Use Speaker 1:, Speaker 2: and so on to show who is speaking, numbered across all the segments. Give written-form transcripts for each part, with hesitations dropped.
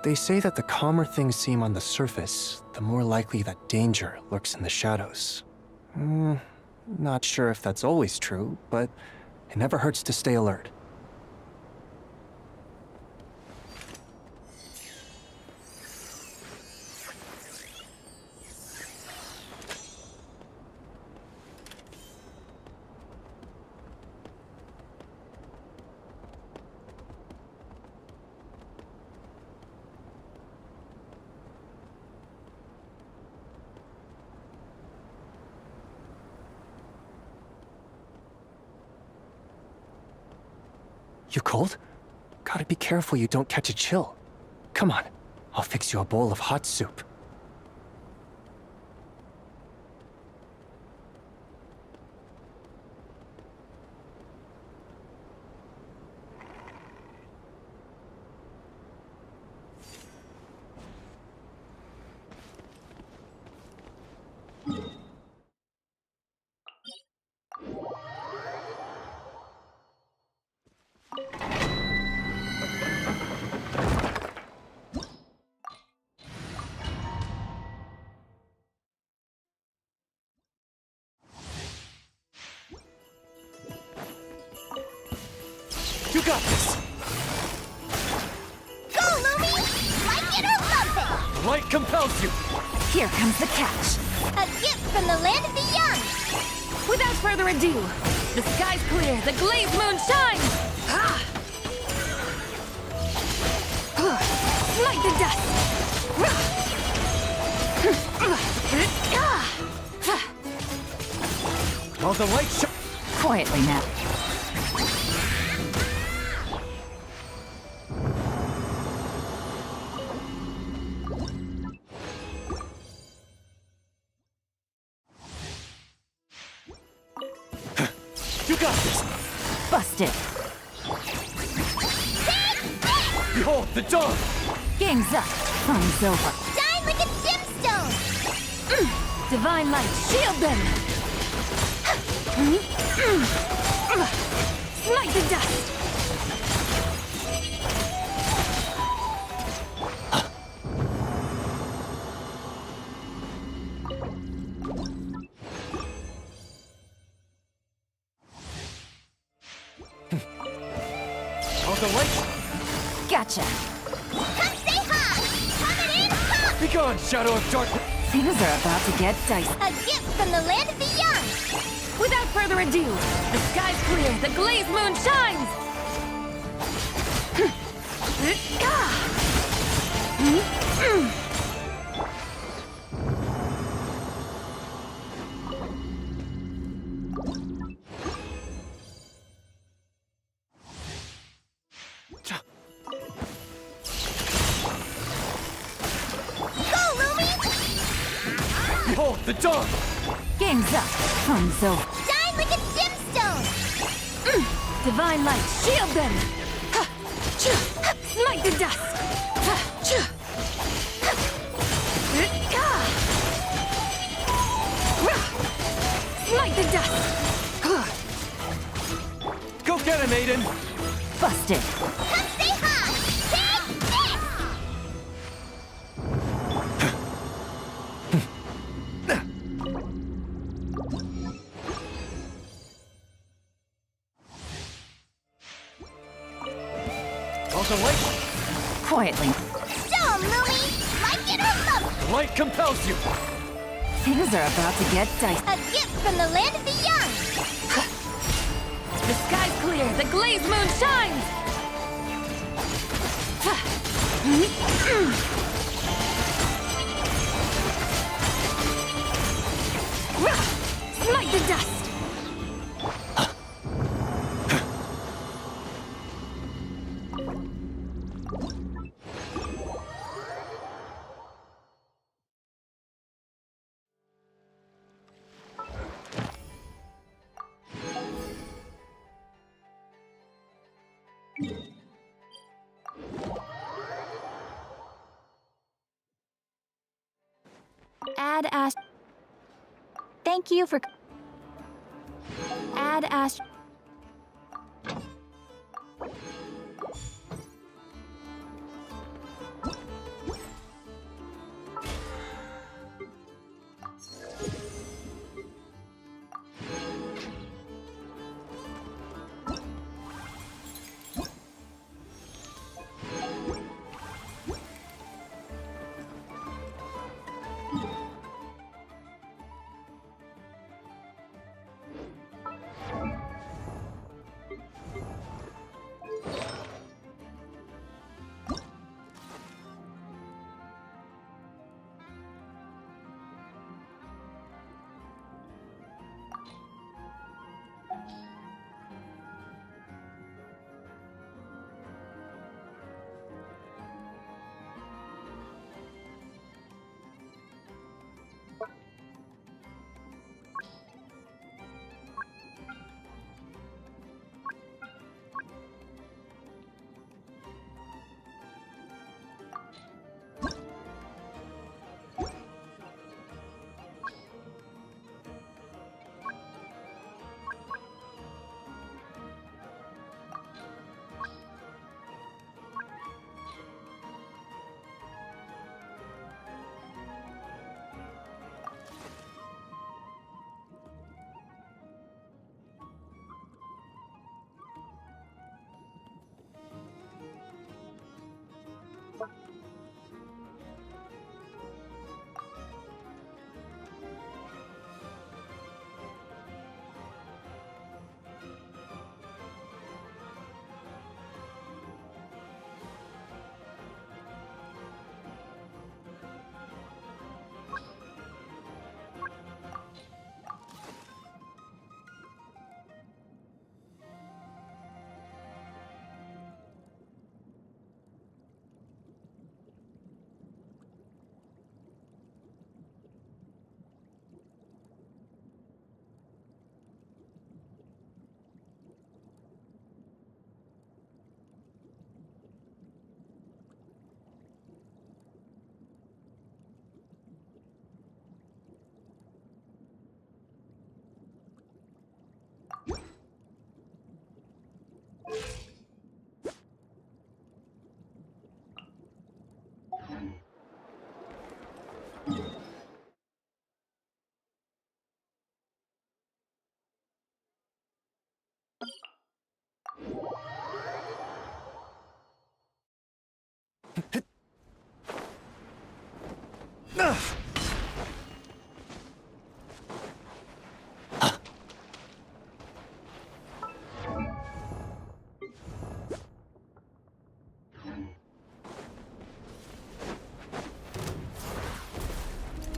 Speaker 1: They say that the calmer things seem on the surface, the more likely that danger lurks in the shadows. Not sure if that's always true, but it never hurts to stay alert. You cold? Gotta be careful you don't catch a chill. Come on, I'll fix you a bowl of hot soup. You got this!
Speaker 2: Go, Lumi! Like it or lump it!
Speaker 1: The light compels you!
Speaker 3: Here comes the catch.
Speaker 2: A gift from the land of the young!
Speaker 3: Without further ado, the sky's clear, the glazed moon shines! Light the dust!
Speaker 1: While the light
Speaker 3: Quietly now.
Speaker 1: You got this!
Speaker 3: Busted.
Speaker 1: Behold, the dawn!
Speaker 3: Game's up. Fun's over.
Speaker 2: Shine like a gemstone!
Speaker 3: Divine light, shield them! Smite the dust!
Speaker 1: While the light...
Speaker 3: Gotcha.
Speaker 2: Come stay hot! Coming in hot!
Speaker 1: Be gone, shadow of darkness!
Speaker 3: Things are about to get dicey.
Speaker 2: A gift from the land of the young!
Speaker 3: Without further ado, the sky's clear, the glazed moon shines!
Speaker 2: Go, Lumi!
Speaker 1: Behold, the dawn!
Speaker 3: Game's up. Fun's over.
Speaker 2: Shine like a gemstone!
Speaker 3: Divine light, shield them! Smite the dust! Smite the dust!
Speaker 1: Go get him, Aiden!
Speaker 3: Busted.
Speaker 2: Come stay hot! Take this!
Speaker 1: While the light...
Speaker 3: Quietly.
Speaker 2: Show 'em, Lumi! Like it or lump it!
Speaker 1: The light compels you!
Speaker 3: Things are about to get dicey.
Speaker 2: A gift from the land of the young!
Speaker 3: The sky's clear, the glazed moon shines! Smite the dust!
Speaker 4: Add Ast. Thank you for. Add Ast.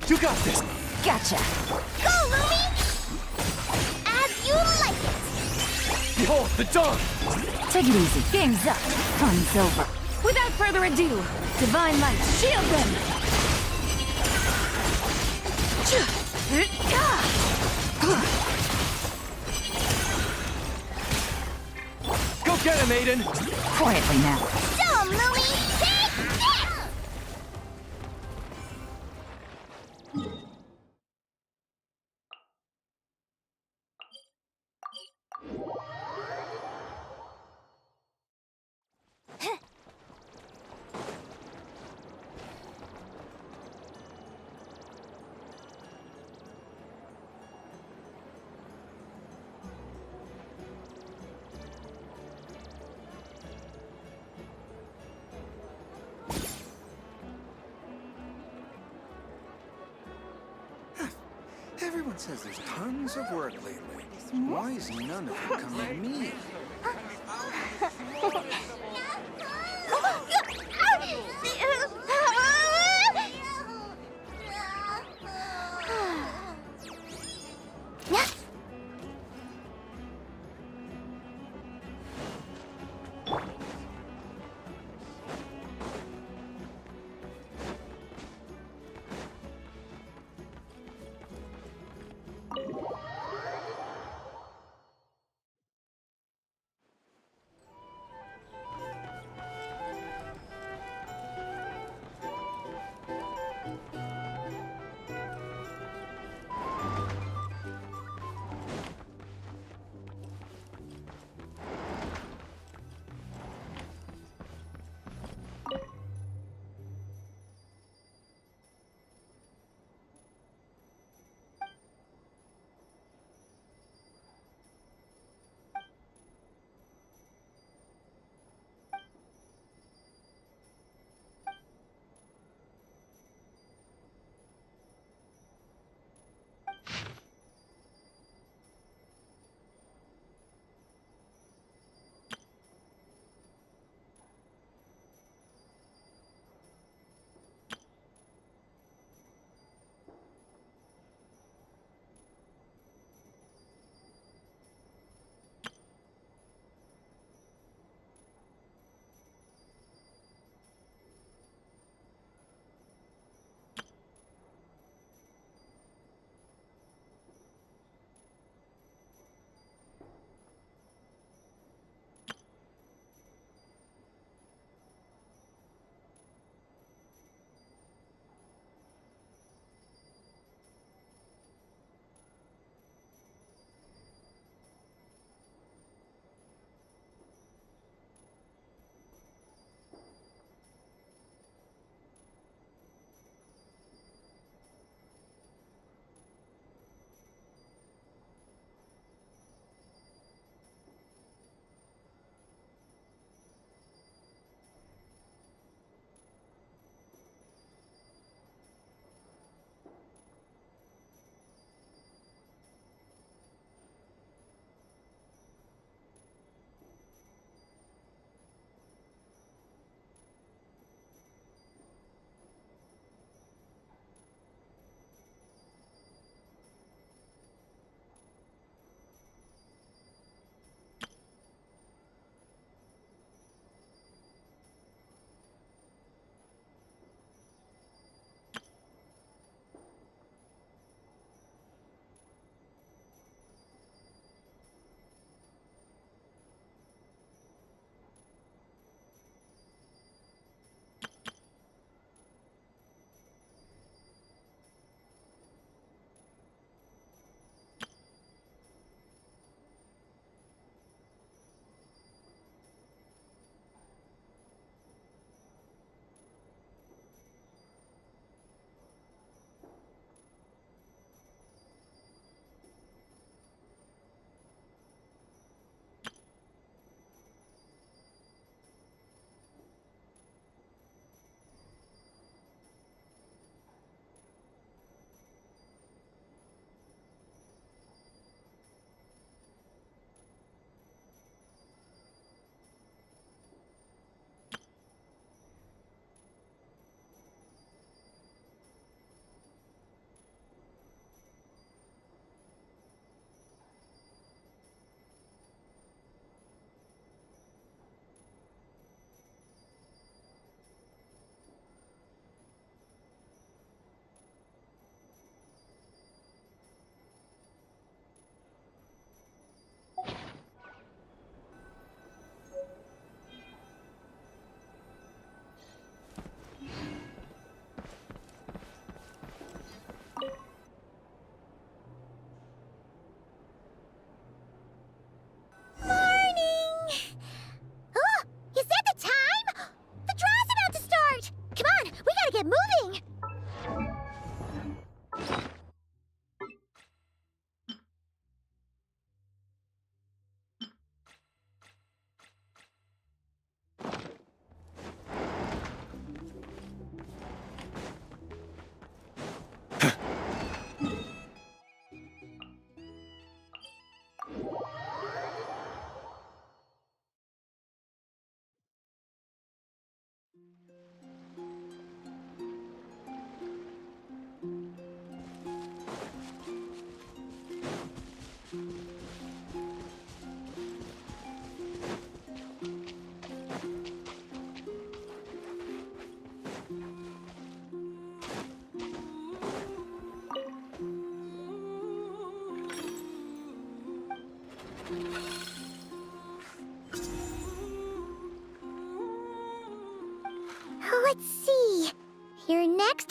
Speaker 1: You got this!
Speaker 3: Gotcha!
Speaker 2: Go, Lumi! As you like it!
Speaker 1: Behold, the dawn!
Speaker 3: Take it easy. Game's up. Fun's over. Without further ado, Divine Light, shield them!
Speaker 1: Go get him, Aiden!
Speaker 3: Quietly now.
Speaker 2: Show 'em, Lumi! Take this!
Speaker 5: Everyone says there's tons of work lately. Why is none of it coming to me?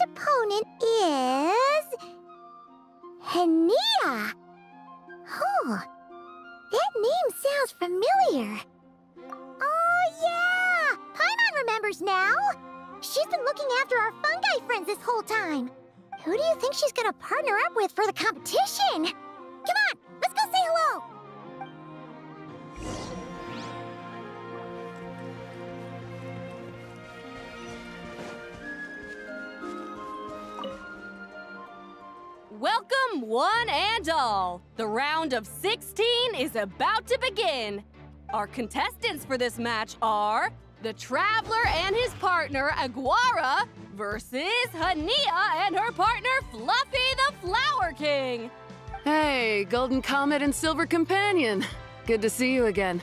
Speaker 2: opponent is... Linnea. Huh. That name sounds familiar. Oh, yeah! Paimon remembers now! She's been looking after our fungi friends this whole time. Who do you think she's gonna partner up with for the competition? Come on, let's go say hello!
Speaker 3: Welcome, one and all. The round of 16 is about to begin. Our contestants for this match are the Traveler and his partner, Aguara, versus Linnea and her partner, Fluffy the Flower King.
Speaker 6: Hey, Golden Comet and Silver Companion. Good to see you again.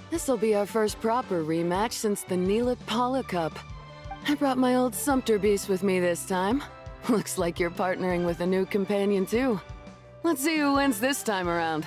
Speaker 6: This'll be our first proper rematch since the Neelit Paula Cup. I brought my old Sumpter Beast with me this time. Looks like you're partnering with a new companion too. Let's see who wins this time around.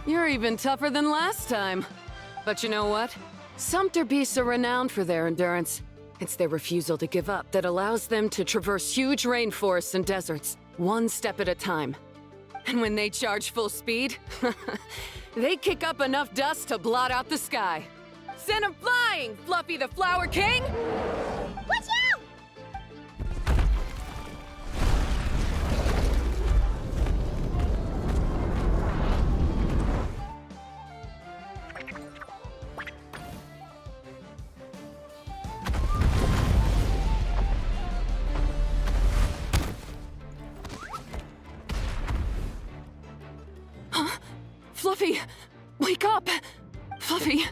Speaker 6: You're even tougher than last time. But you know what? Sumpter beasts are renowned for their endurance. It's their refusal to give up that allows them to traverse huge rainforests and deserts, one step at a time. And when they charge full speed, they kick up enough dust to blot out the sky. Send 'em flying, Fluffy the Flower King!
Speaker 2: Watch out!
Speaker 6: Fluffy! Wake up! Fluffy!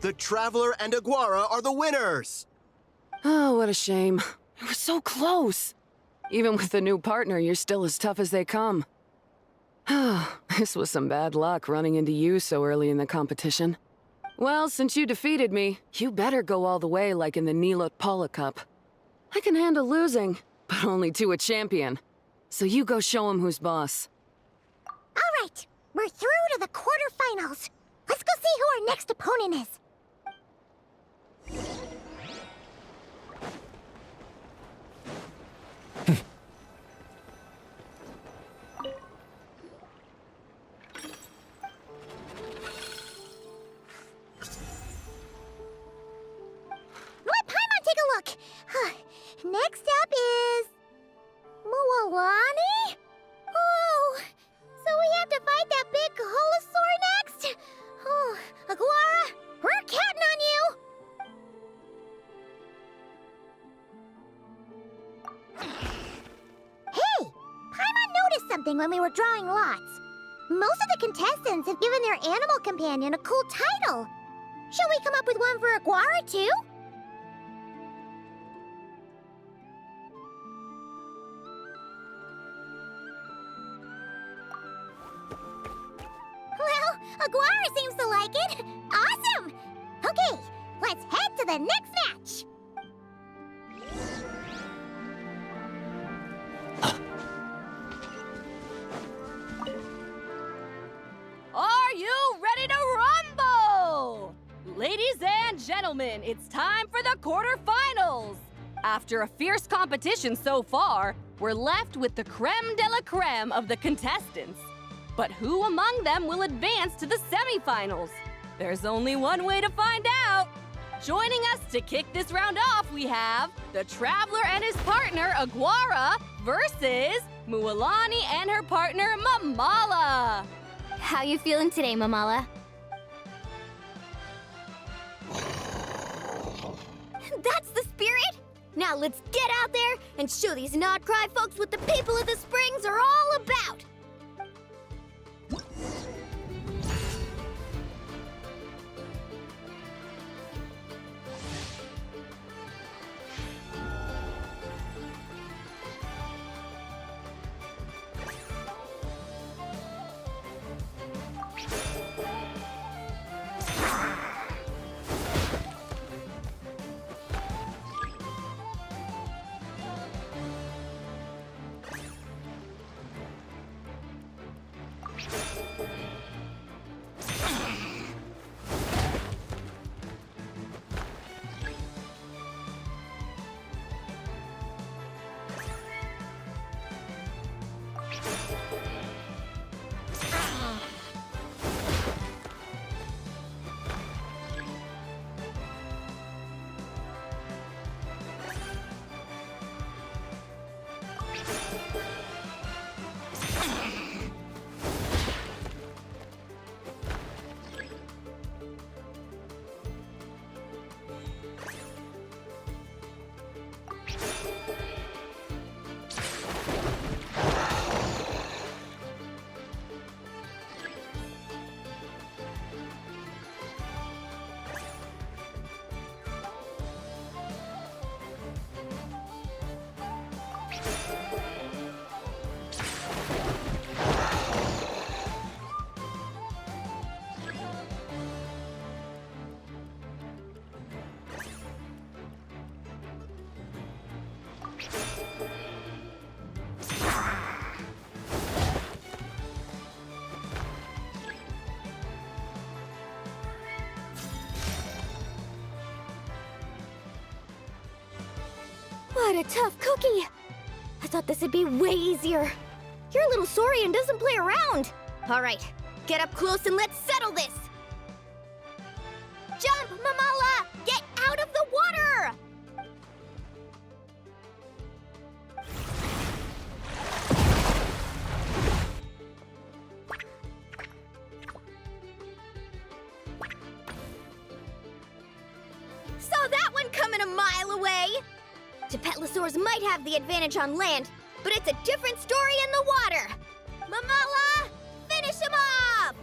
Speaker 7: The Traveler and Aguara are the winners!
Speaker 6: Oh, what a shame. It was so close. Even with the new partner, you're still as tough as they come. This was some bad luck running into you so early in the competition. Well, since you defeated me, you better go all the way like in the Neelit Paula Cup. I can handle losing, but only to a champion. So you go show him who's boss.
Speaker 2: All right, we're through to the quarterfinals. Let's go see who our next opponent is. Let Paimon take a look. Next up is... Mualani? Oh, so we have to fight that big interesting when we were drawing lots. Most of the contestants have given their animal companion a cool title. Should we come up with one for Aguara, too? Well, Aguara seems to like it. Awesome! Okay, let's head to the next match.
Speaker 3: Are you ready to rumble? Ladies and gentlemen, it's time for the quarterfinals. After a fierce competition so far, we're left with the creme de la creme of the contestants. But who among them will advance to the semifinals? There's only one way to find out. Joining us to kick this round off, we have the Traveler and his partner, Aguara, versus Mualani and her partner, Mamala.
Speaker 2: How you feeling today, Mamala? That's the spirit! Now let's get out there and show these not-cry folks what the people of the Springs are all about! What a tough cookie! I thought this would be way easier. Your little Saurian doesn't play around. All right, get up close and let's settle this. Jump, Mamala! Get out of the water! Saw that one coming a mile away! Tepetlosaurs might have the advantage on land, but it's a different story in the water! Mamala, finish him off!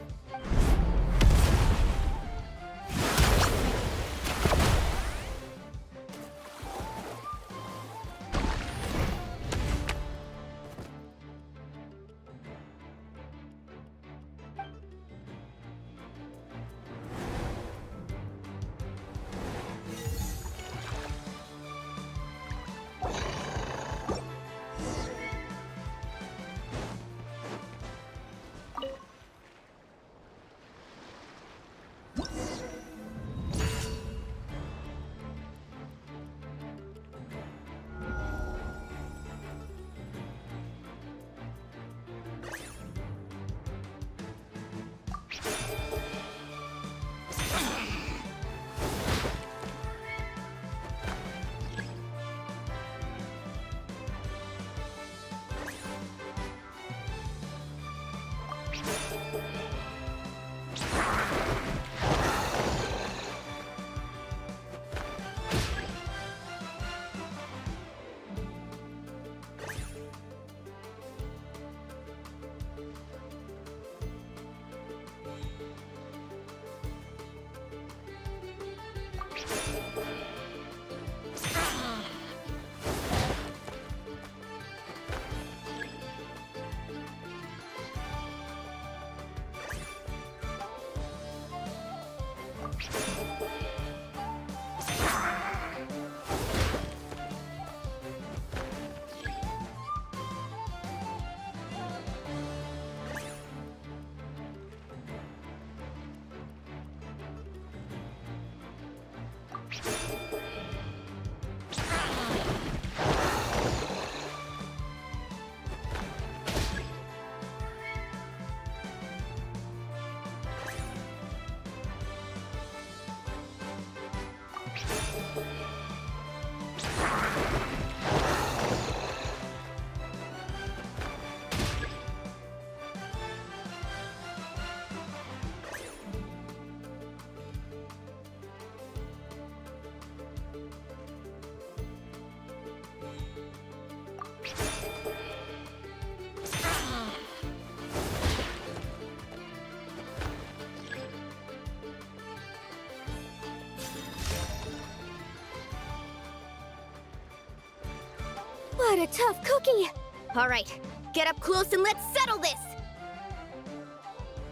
Speaker 2: What a tough cookie! Alright, get up close and let's settle this!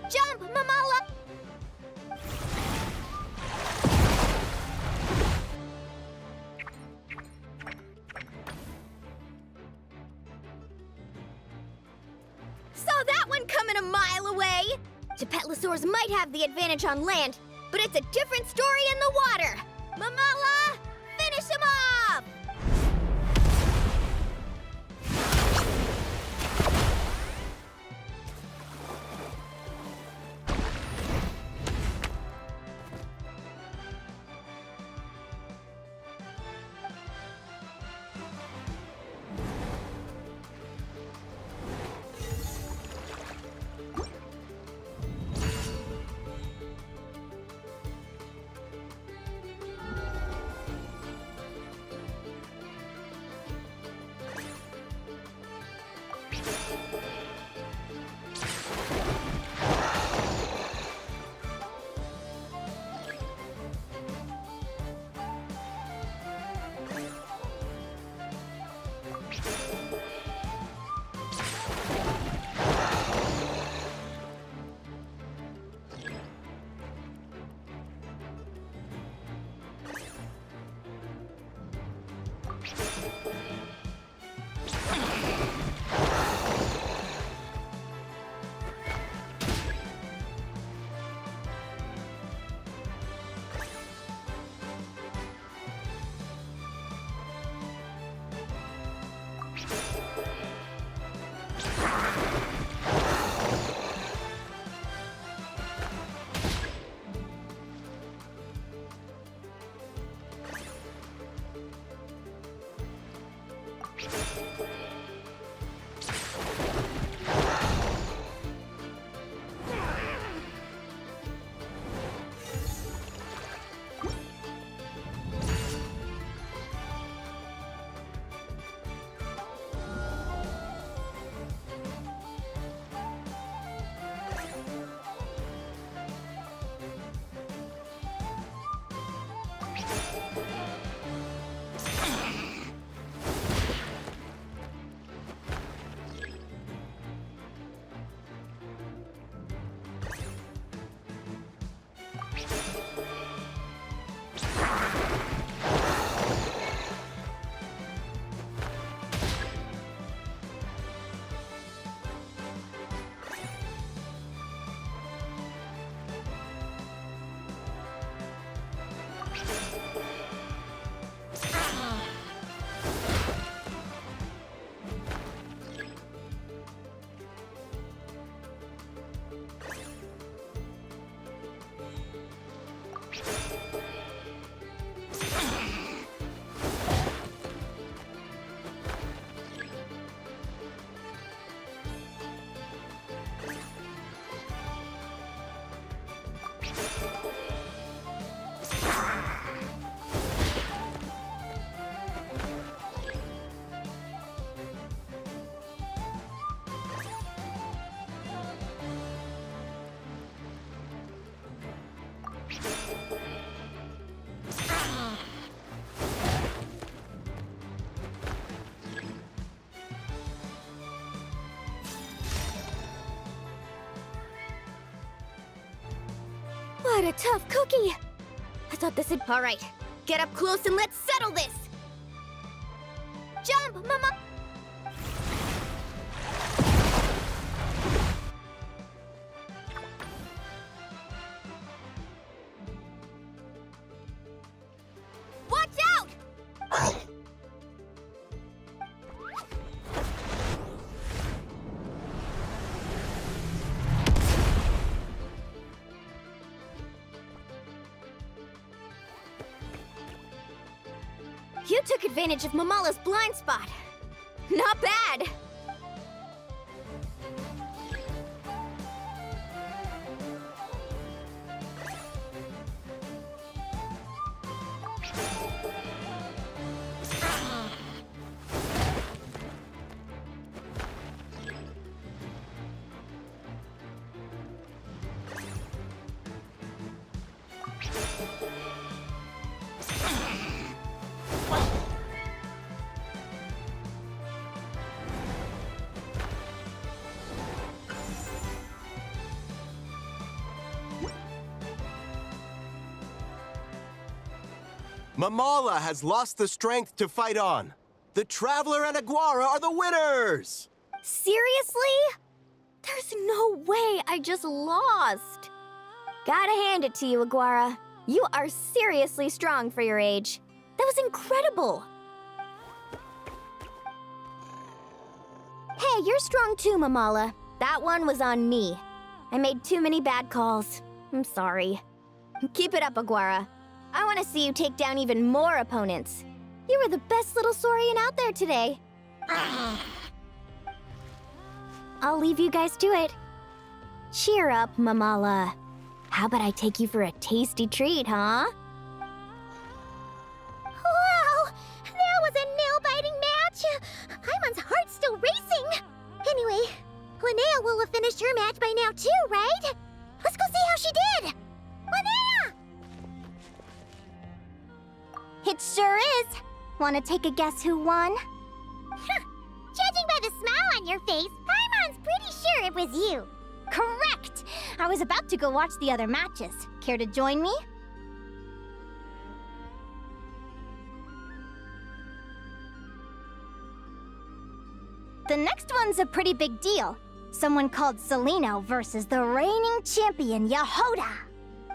Speaker 2: Jump, Mamala! Saw that one coming a mile away! Gepetlosaurs might have the advantage on land, but it's a different story in the water! Mamala! Finish him off! What a tough cookie! I thought this would... Alright, get up close and let's settle this! Jump, Mama! Watch out! You took advantage of Mamala's blind spot. Not bad!
Speaker 7: Mamala has lost the strength to fight on. The Traveler and Aguara are the winners!
Speaker 2: Seriously? There's no way I just lost. Gotta hand it to you, Aguara. You are seriously strong for your age. That was incredible. Hey, you're strong too, Mamala. That one was on me. I made too many bad calls. I'm sorry. Keep it up, Aguara. I want to see you take down even more opponents. You were the best little Saurian out there today. I'll leave you guys to it. Cheer up, Mamala. How about I take you for a tasty treat, huh? Wow! That was a nail-biting match! Paimon's heart's still racing! Anyway, Linnea will have finished her match by now too, right? Let's go see how she did! Linnea! It sure is. Wanna take a guess who won? Judging by the smile on your face, Paimon's pretty sure it was you. Correct! I was about to go watch the other matches. Care to join me? The next one's a pretty big deal. Someone called Celino versus the reigning champion, Yehoda.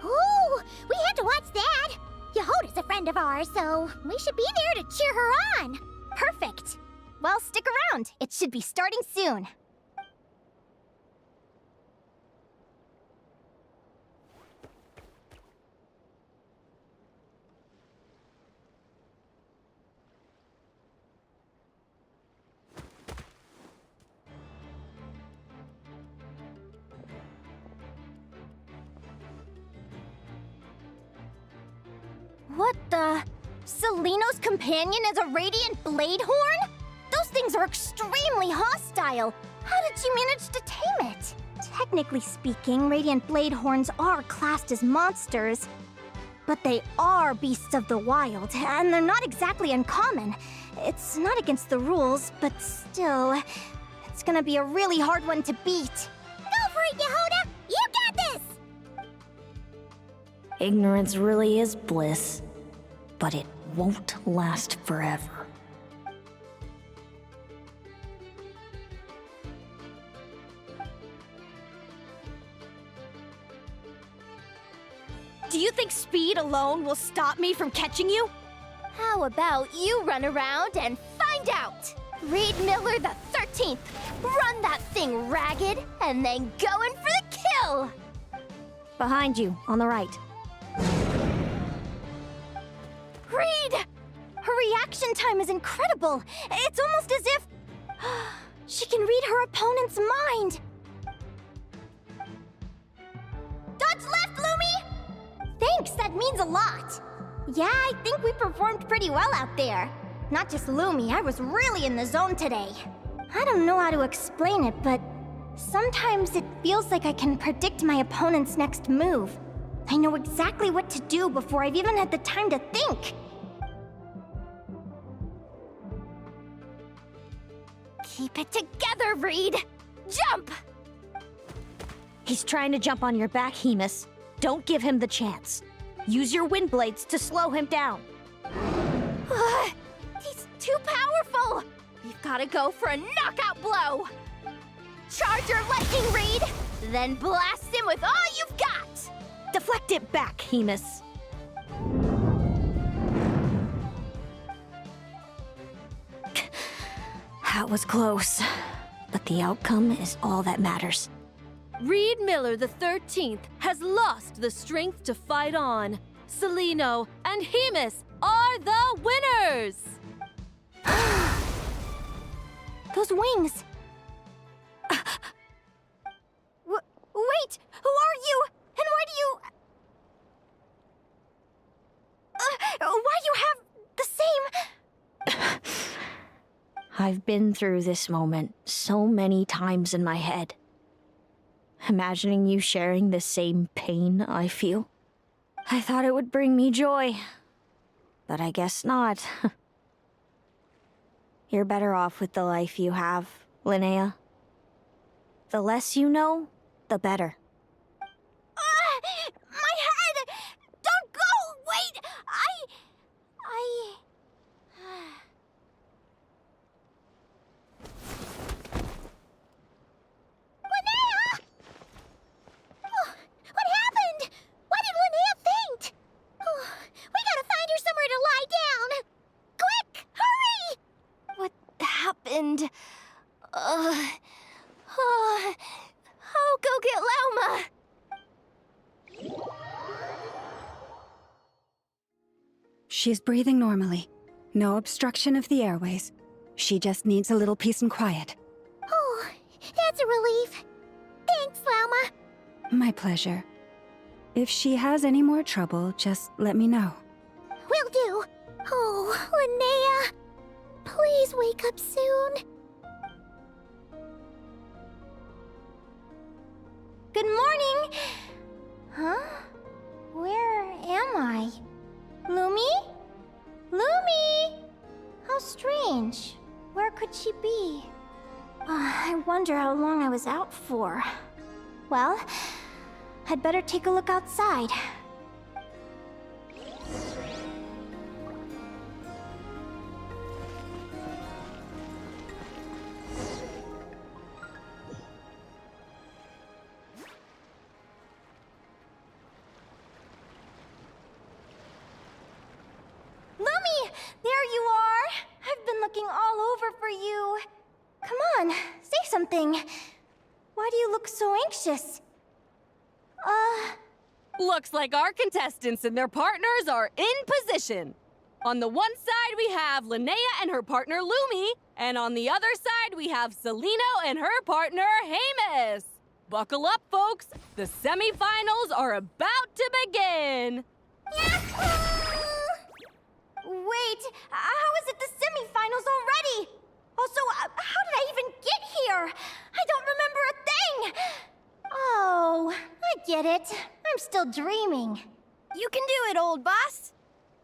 Speaker 2: Ooh, we had to watch that. Yehoda's a friend of ours, so we should be there to cheer her on. Perfect. Well, stick around. It should be starting soon. What the? Celino's companion is a radiant blade horn? Those things are extremely hostile. How did you manage to tame it? Technically speaking, radiant blade horns are classed as monsters. But they are beasts of the wild, and they're not exactly uncommon. It's not against the rules, but still, it's gonna be a really hard one to beat. Go for it, Yehoda! You got this!
Speaker 4: Ignorance really is bliss, but it won't last forever.
Speaker 2: Do you think speed alone will stop me from catching you? How about you run around and find out? Reed Miller the 13th, run that thing ragged, and then go in for the kill! Behind you, on the right. Reed! Her reaction time is incredible. It's almost as if she can read her opponent's mind. Dodge left, Lumi! Thanks, that means a lot. Yeah, I think we performed pretty well out there. Not just Lumi, I was really in the zone today. I don't know how to explain it, but sometimes it feels like I can predict my opponent's next move. I know exactly what to do before I've even had the time to think. Keep it together, Reed! Jump!
Speaker 8: He's trying to jump on your back, Hemus. Don't give him the chance. Use your wind blades to slow him down.
Speaker 2: He's too powerful! We've gotta go for a knockout blow! Charge your lightning, Reed! Then blast him with all you've got!
Speaker 8: Deflect it back, Hemus. That was close, but the outcome is all that matters.
Speaker 3: Reed Miller the 13th has lost the strength to fight on. Celino and Hemus are the winners!
Speaker 2: Those wings! Wait! Who are you? And why do you... why do you have the same...
Speaker 8: I've been through this moment so many times in my head. Imagining you sharing the same pain I feel. I thought it would bring me joy, but I guess not. You're better off with the life you have, Linnea. The less you know, the better.
Speaker 2: My head! Don't go! Wait!
Speaker 9: She's breathing normally. No obstruction of the airways. She just needs a little peace and quiet.
Speaker 2: Oh, that's a relief. Thanks, Velma.
Speaker 9: My pleasure. If she has any more trouble, just let me know.
Speaker 2: Will do. Oh, Linnea. Please wake up soon. Good morning. Huh? Where am I? Lumi? Lumi! How strange. Where could she be? I wonder how long I was out for. Well, I'd better take a look outside. Lumi! There you are! I've been looking all over for you. Come on, say something. Why do you look so anxious?
Speaker 3: Looks like our contestants and their partners are in position. On the one side, we have Linnea and her partner Lumi, and on the other side, we have Celino and her partner Hamus. Buckle up, folks. The semifinals are about to begin.
Speaker 2: Wait, how is it the semifinals already? Also, how did I even get here? I don't remember a thing! Oh, I get it. I'm still dreaming. You can do it, old boss.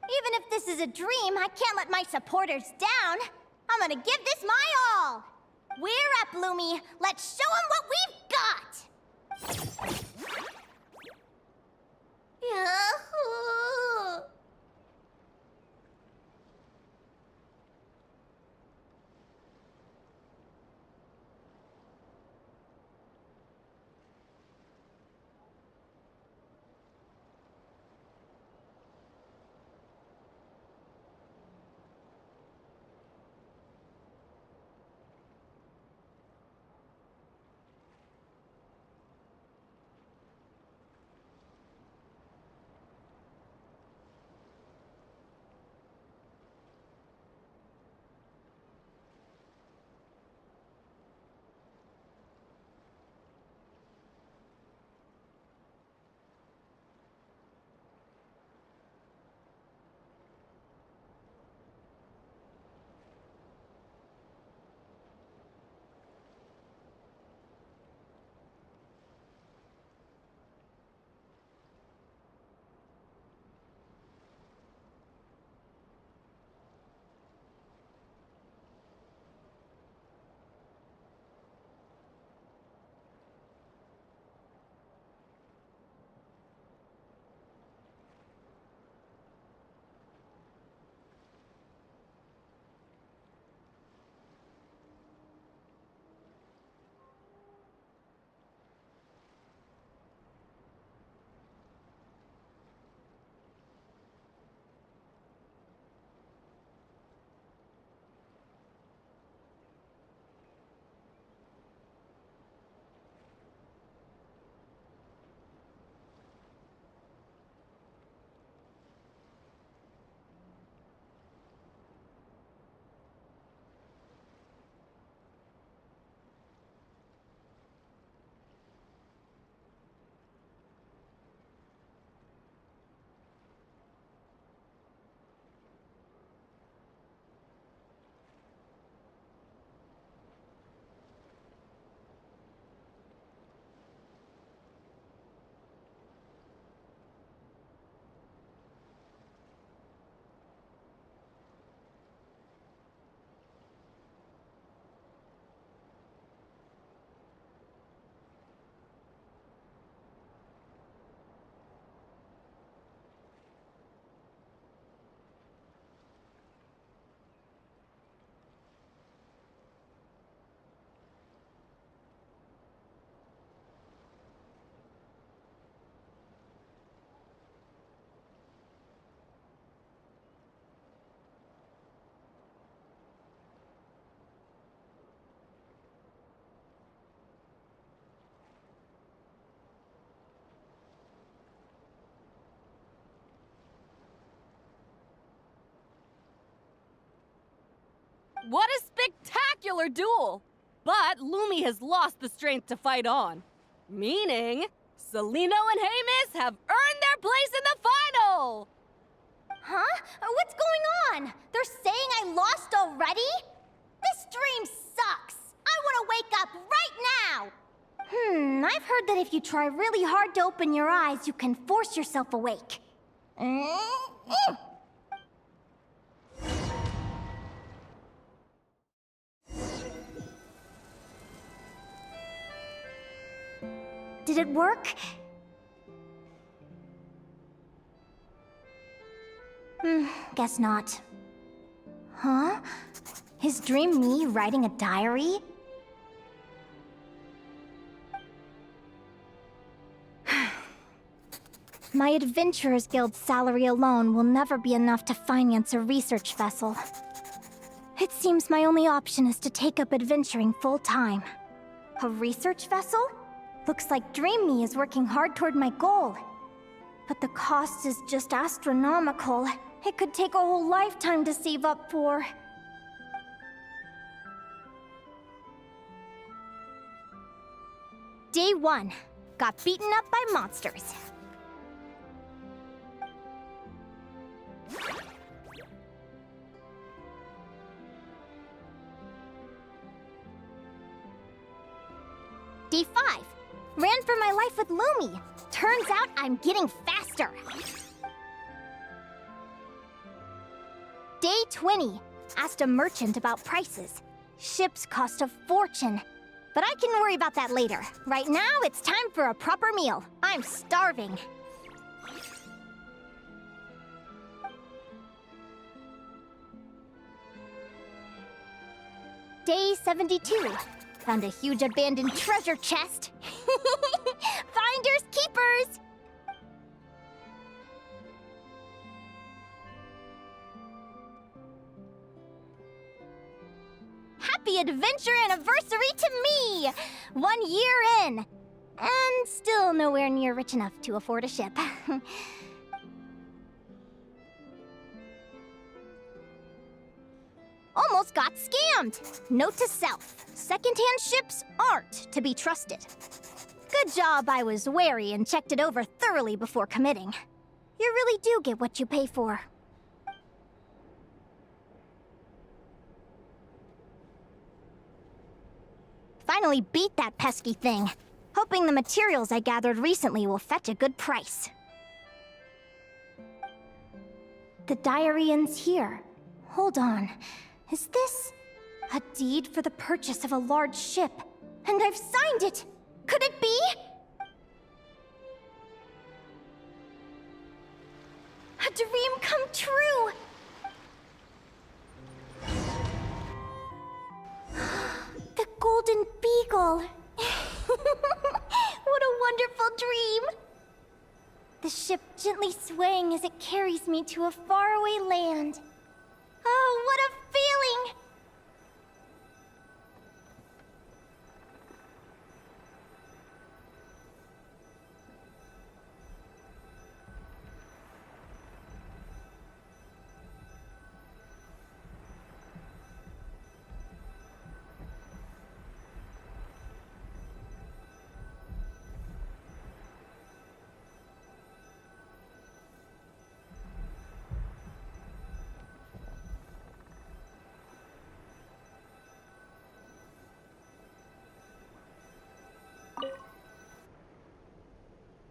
Speaker 2: Even if this is a dream, I can't let my supporters down. I'm gonna give this my all. We're up, Lumi. Let's show them what we've got. Yahoo!
Speaker 3: What a spectacular duel! But Lumi has lost the strength to fight on. Meaning, Celino and Hamus have earned their place in the final!
Speaker 2: Huh? What's going on? They're saying I lost already? This dream sucks! I want to wake up right now! I've heard that if you try really hard to open your eyes, you can force yourself awake. Did it work? Guess not. Huh? Is Dream me writing a diary? My Adventurers Guild salary alone will never be enough to finance a research vessel. It seems my only option is to take up adventuring full-time. A research vessel? Looks like Dream Me is working hard toward my goal. But the cost is just astronomical. It could take a whole lifetime to save up for. Day 1. Got beaten up by monsters. Day 5. Ran for my life with Lumi. Turns out I'm getting faster. Day 20. Asked a merchant about prices. Ships cost a fortune. But I can worry about that later. Right now, it's time for a proper meal. I'm starving. Day 72. Found a huge abandoned treasure chest. Finders keepers! Happy adventure anniversary to me! 1 year in! And still nowhere near rich enough to afford a ship. Almost got scammed! Note to self, secondhand ships aren't to be trusted. Good job I was wary and checked it over thoroughly before committing. You really do get what you pay for. Finally beat that pesky thing. Hoping the materials I gathered recently will fetch a good price. The diary ends here. Hold on. Is this a deed for the purchase of a large ship? And I've signed it! Could it be? A dream come true! The Golden Beagle! What a wonderful dream! The ship gently swaying as it carries me to a faraway land. Oh, what a feeling!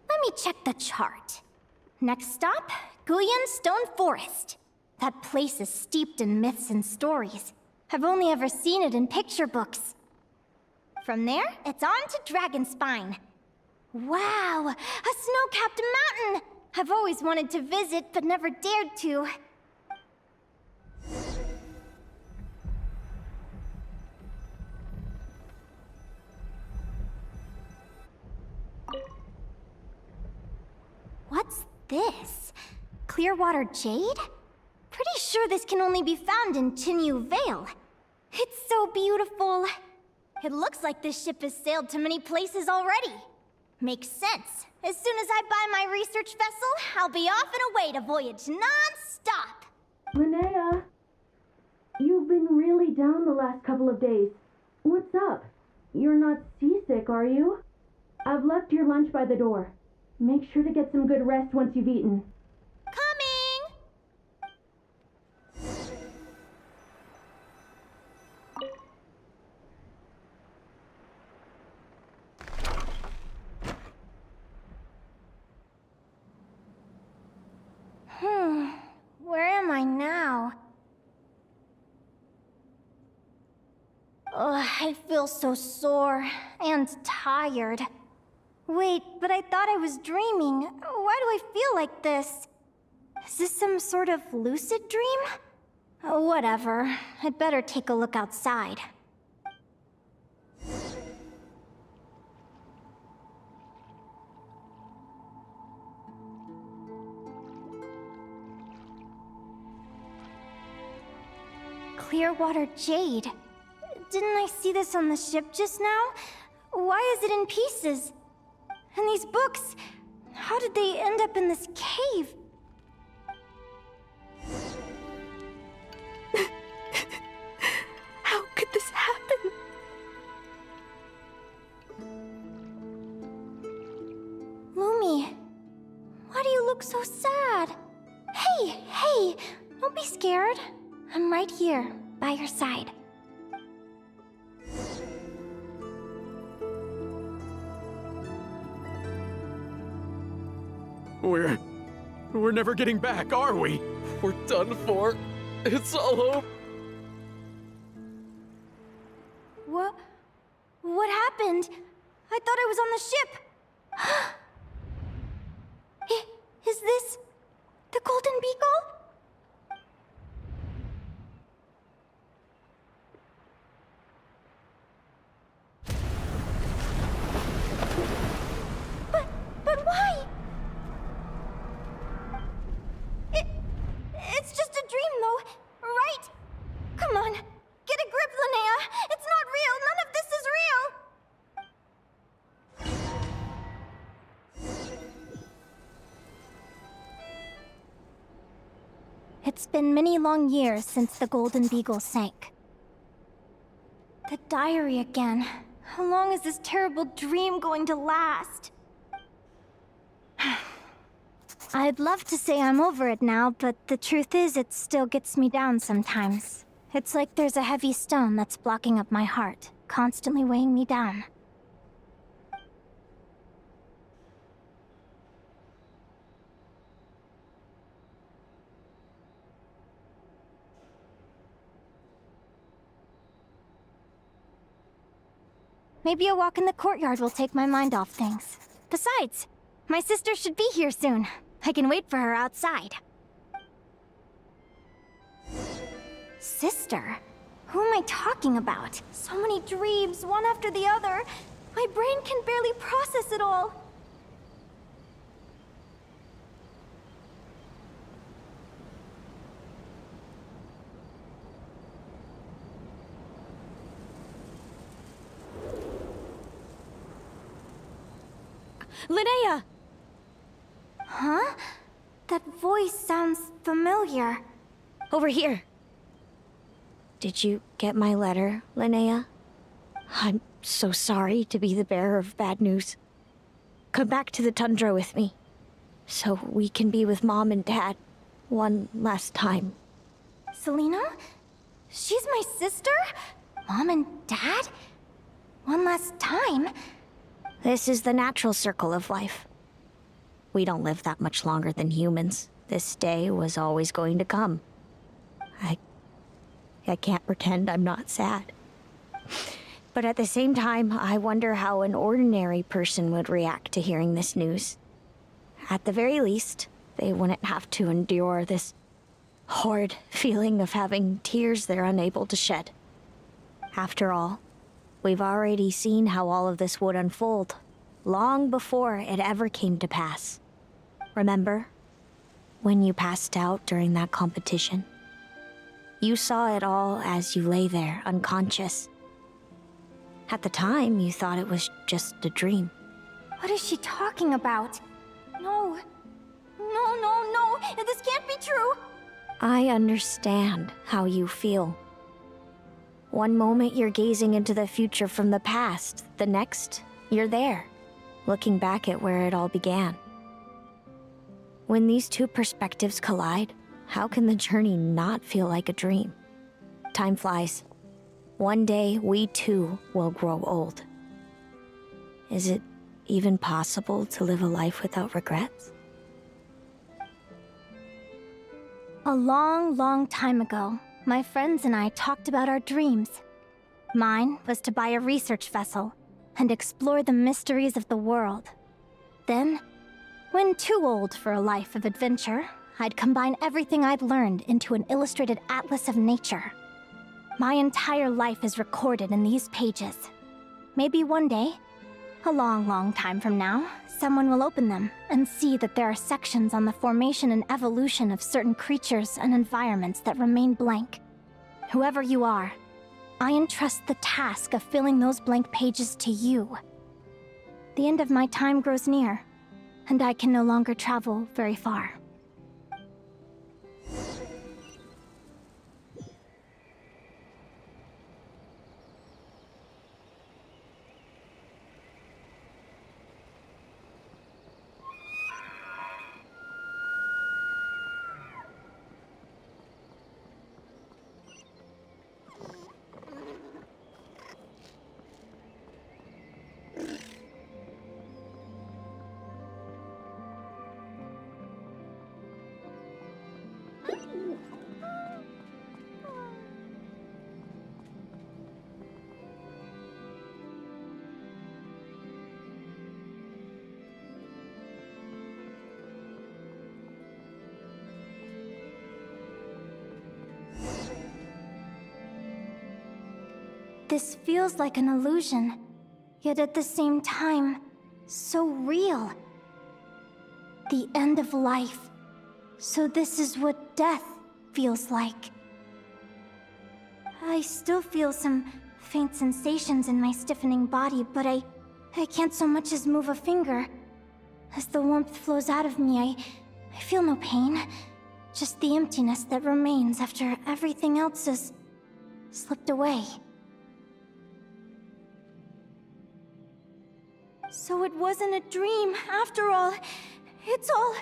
Speaker 2: Let me check the chart. Next stop, Guyan Stone Forest. That place is steeped in myths and stories. I've only ever seen it in picture books. From there, it's on to Dragonspine. Wow, a snow-capped mountain! I've always wanted to visit, but never dared to. What's this? Clearwater jade? Pretty sure this can only be found in Chinyu Vale. It's so beautiful. It looks like this ship has sailed to many places already. Makes sense. As soon as I buy my research vessel, I'll be off and away to voyage non-stop.
Speaker 10: Linnea, you've been really down the last couple of days. What's up? You're not seasick, are you? I've left your lunch by the door. Make sure to get some good rest once you've eaten.
Speaker 2: Coming! Where am I now? Ugh, I feel so sore and tired. Wait, but I thought I was dreaming. Why do I feel like this? Is this some sort of lucid dream? Whatever. I'd better take a look outside. Clearwater jade. Didn't I see this on the ship just now? Why is it in pieces? And these books, how did they end up in this cave?
Speaker 8: How could this happen?
Speaker 2: Lumi, why do you look so sad? Hey, don't be scared. I'm right here, by your side.
Speaker 11: We're never getting back, are we? We're done for. It's all over.
Speaker 2: What happened? I thought I was on the ship. Is this the Golden Beagle? But why? It's just a dream, though, right? Come on, get a grip, Linnea. It's not real. None of this is real. It's been many long years since the Golden Beagle sank. The diary again. How long is this terrible dream going to last? I'd love to say I'm over it now, but the truth is it still gets me down sometimes. It's like there's a heavy stone that's blocking up my heart, constantly weighing me down. Maybe a walk in the courtyard will take my mind off things. Besides, my sister should be here soon. I can wait for her outside. Sister? Who am I talking about? So many dreams, one after the other. My brain can barely process it all.
Speaker 8: Linnea!
Speaker 2: Huh? That voice sounds familiar.
Speaker 8: Over here. Did you get my letter, Linnea? I'm so sorry to be the bearer of bad news. Come back to the tundra with me, so we can be with Mom and Dad one last time.
Speaker 2: Selena? She's my sister? Mom and Dad? One last time?
Speaker 8: This is the natural circle of life. We don't live that much longer than humans. This day was always going to come. I can't pretend I'm not sad. But at the same time, I wonder how an ordinary person would react to hearing this news. At the very least, they wouldn't have to endure this horrid feeling of having tears they're unable to shed. After all, we've already seen how all of this would unfold, long before it ever came to pass. Remember, when you passed out during that competition? You saw it all as you lay there, unconscious. At the time, you thought it was just a dream.
Speaker 2: What is she talking about? No. No. This can't be true.
Speaker 8: I understand how you feel. One moment you're gazing into the future from the past, the next, you're there, looking back at where it all began. When these two perspectives collide, how can the journey not feel like a dream? Time flies. One day, we too will grow old. Is it even possible to live a life without regrets?
Speaker 2: A long, long time ago, my friends and I talked about our dreams. Mine was to buy a research vessel and explore the mysteries of the world. Then, when too old for a life of adventure, I'd combine everything I'd learned into an illustrated atlas of nature. My entire life is recorded in these pages. Maybe one day, a long, long time from now, someone will open them and see that there are sections on the formation and evolution of certain creatures and environments that remain blank. Whoever you are, I entrust the task of filling those blank pages to you. The end of my time grows near, and I can no longer travel very far. This feels like an illusion, yet at the same time, so real. The end of life. So this is what death feels like. I still feel some faint sensations in my stiffening body, but I can't so much as move a finger. As the warmth flows out of me, I feel no pain. Just the emptiness that remains after everything else has slipped away. So it wasn't a dream, after all. It's all...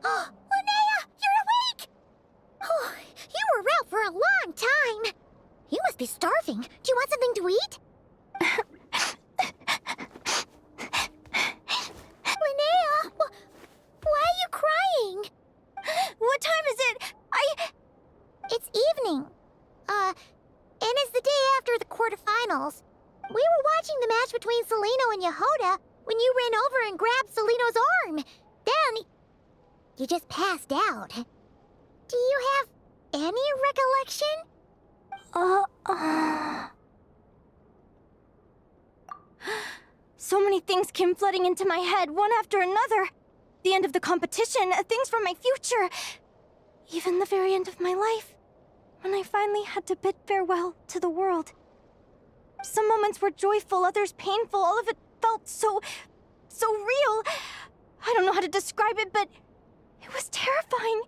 Speaker 2: Oh, Linnea! You're awake! Oh, you were out for a long time. You must be starving. Do you want something to eat? Linnea! Why are you crying? What time is it? It's evening. And it's the day after the quarterfinals. We were watching the match between Celino and Yehoda when you ran over and grabbed Celino's arm. Then, you just passed out. Do you have any recollection? So many things came flooding into my head, one after another. The end of the competition, things from my future. Even the very end of my life. When I finally had to bid farewell to the world. Some moments were joyful, others painful. All of it felt so real. I don't know how to describe it, but it was terrifying.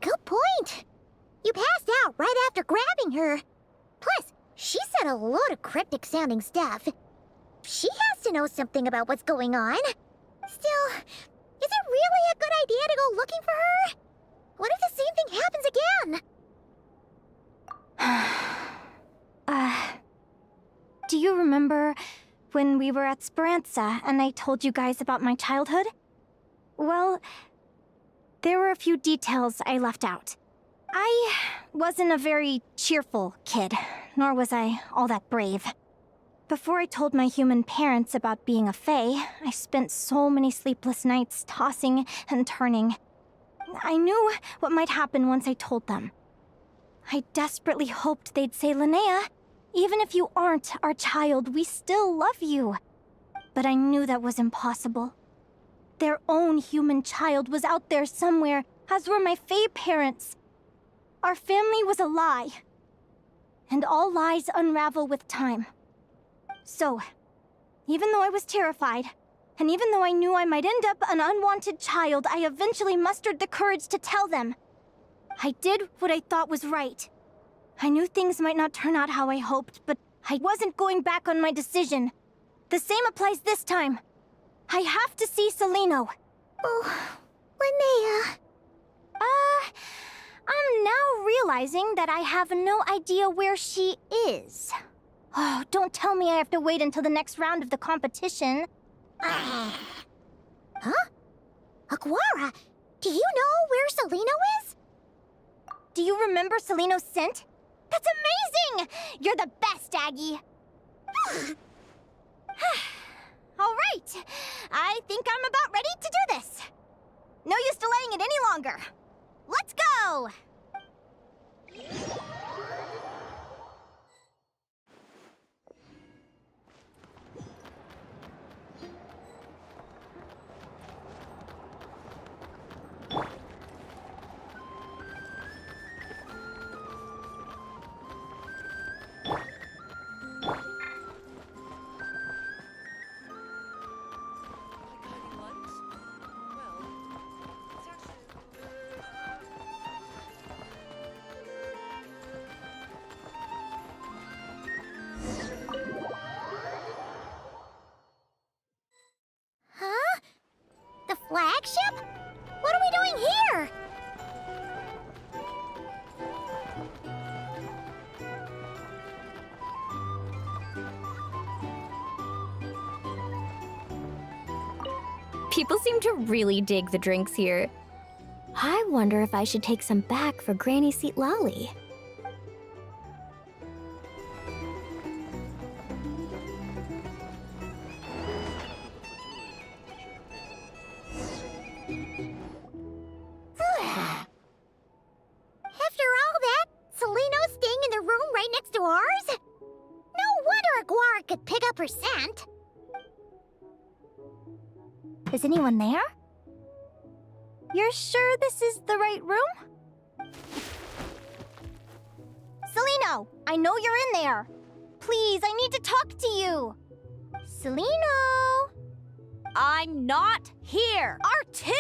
Speaker 2: Good point. You passed out right after grabbing her. Plus, she said a load of cryptic-sounding stuff. She has to know something about what's going on. Still, is it really a good idea to go looking for her? What if the same thing happens again? Do you remember when we were at Speranza and I told you guys about my childhood? Well, there were a few details I left out. I wasn't a very cheerful kid, nor was I all that brave. Before I told my human parents about being a fae, I spent so many sleepless nights tossing and turning. I knew what might happen once I told them. I desperately hoped they'd say, Linnea, even if you aren't our child, we still love you. But I knew that was impossible. Their own human child was out there somewhere, as were my fae parents. Our family was a lie. And all lies unravel with time. So, even though I was terrified, and even though I knew I might end up an unwanted child, I eventually mustered the courage to tell them. I did what I thought was right. I knew things might not turn out how I hoped, but I wasn't going back on my decision. The same applies this time. I have to see Celino. Oh, Linnea. I'm now realizing that I have no idea where she is. Oh, don't tell me I have to wait until the next round of the competition. Huh? Aguara, do you know where Celino is? Do you remember Celino's scent? That's amazing! You're the best, Aggie! All right, I think I'm about ready to do this. No use delaying it any longer. Let's go! Huh? The flagship? What are we doing here?
Speaker 8: People seem to really dig the drinks here. I wonder if I should take some back for Granny Seat Lolly.
Speaker 2: After all that, Celino's staying in the room right next to ours? No wonder Aguara could pick up her scent. Is anyone there? You're sure this is the right room? Celino, I know you're in there. Please, I need to talk to you. Celino?
Speaker 3: I'm not here.
Speaker 2: R2?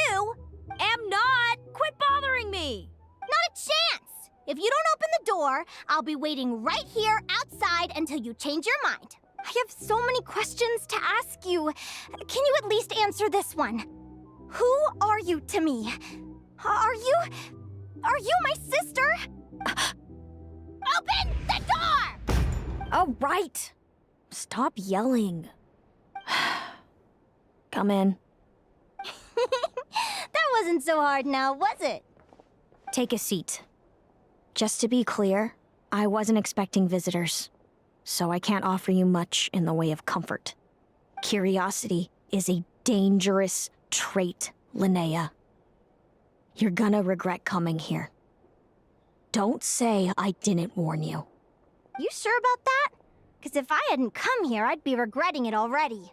Speaker 3: Am not. Quit bothering me.
Speaker 2: Not a chance! If you don't open the door, I'll be waiting right here outside until you change your mind. I have so many questions to ask you. Can you at least answer this one? Who are you to me? Are you my sister? Open the door!
Speaker 8: All right. Stop yelling. Come in.
Speaker 2: That wasn't so hard now, was it?
Speaker 8: Take a seat. Just to be clear, I wasn't expecting visitors, so I can't offer you much in the way of comfort. Curiosity is a dangerous trait, Linnea. You're gonna regret coming here. Don't say I didn't warn you.
Speaker 2: You sure about that? Because if I hadn't come here, I'd be regretting it already.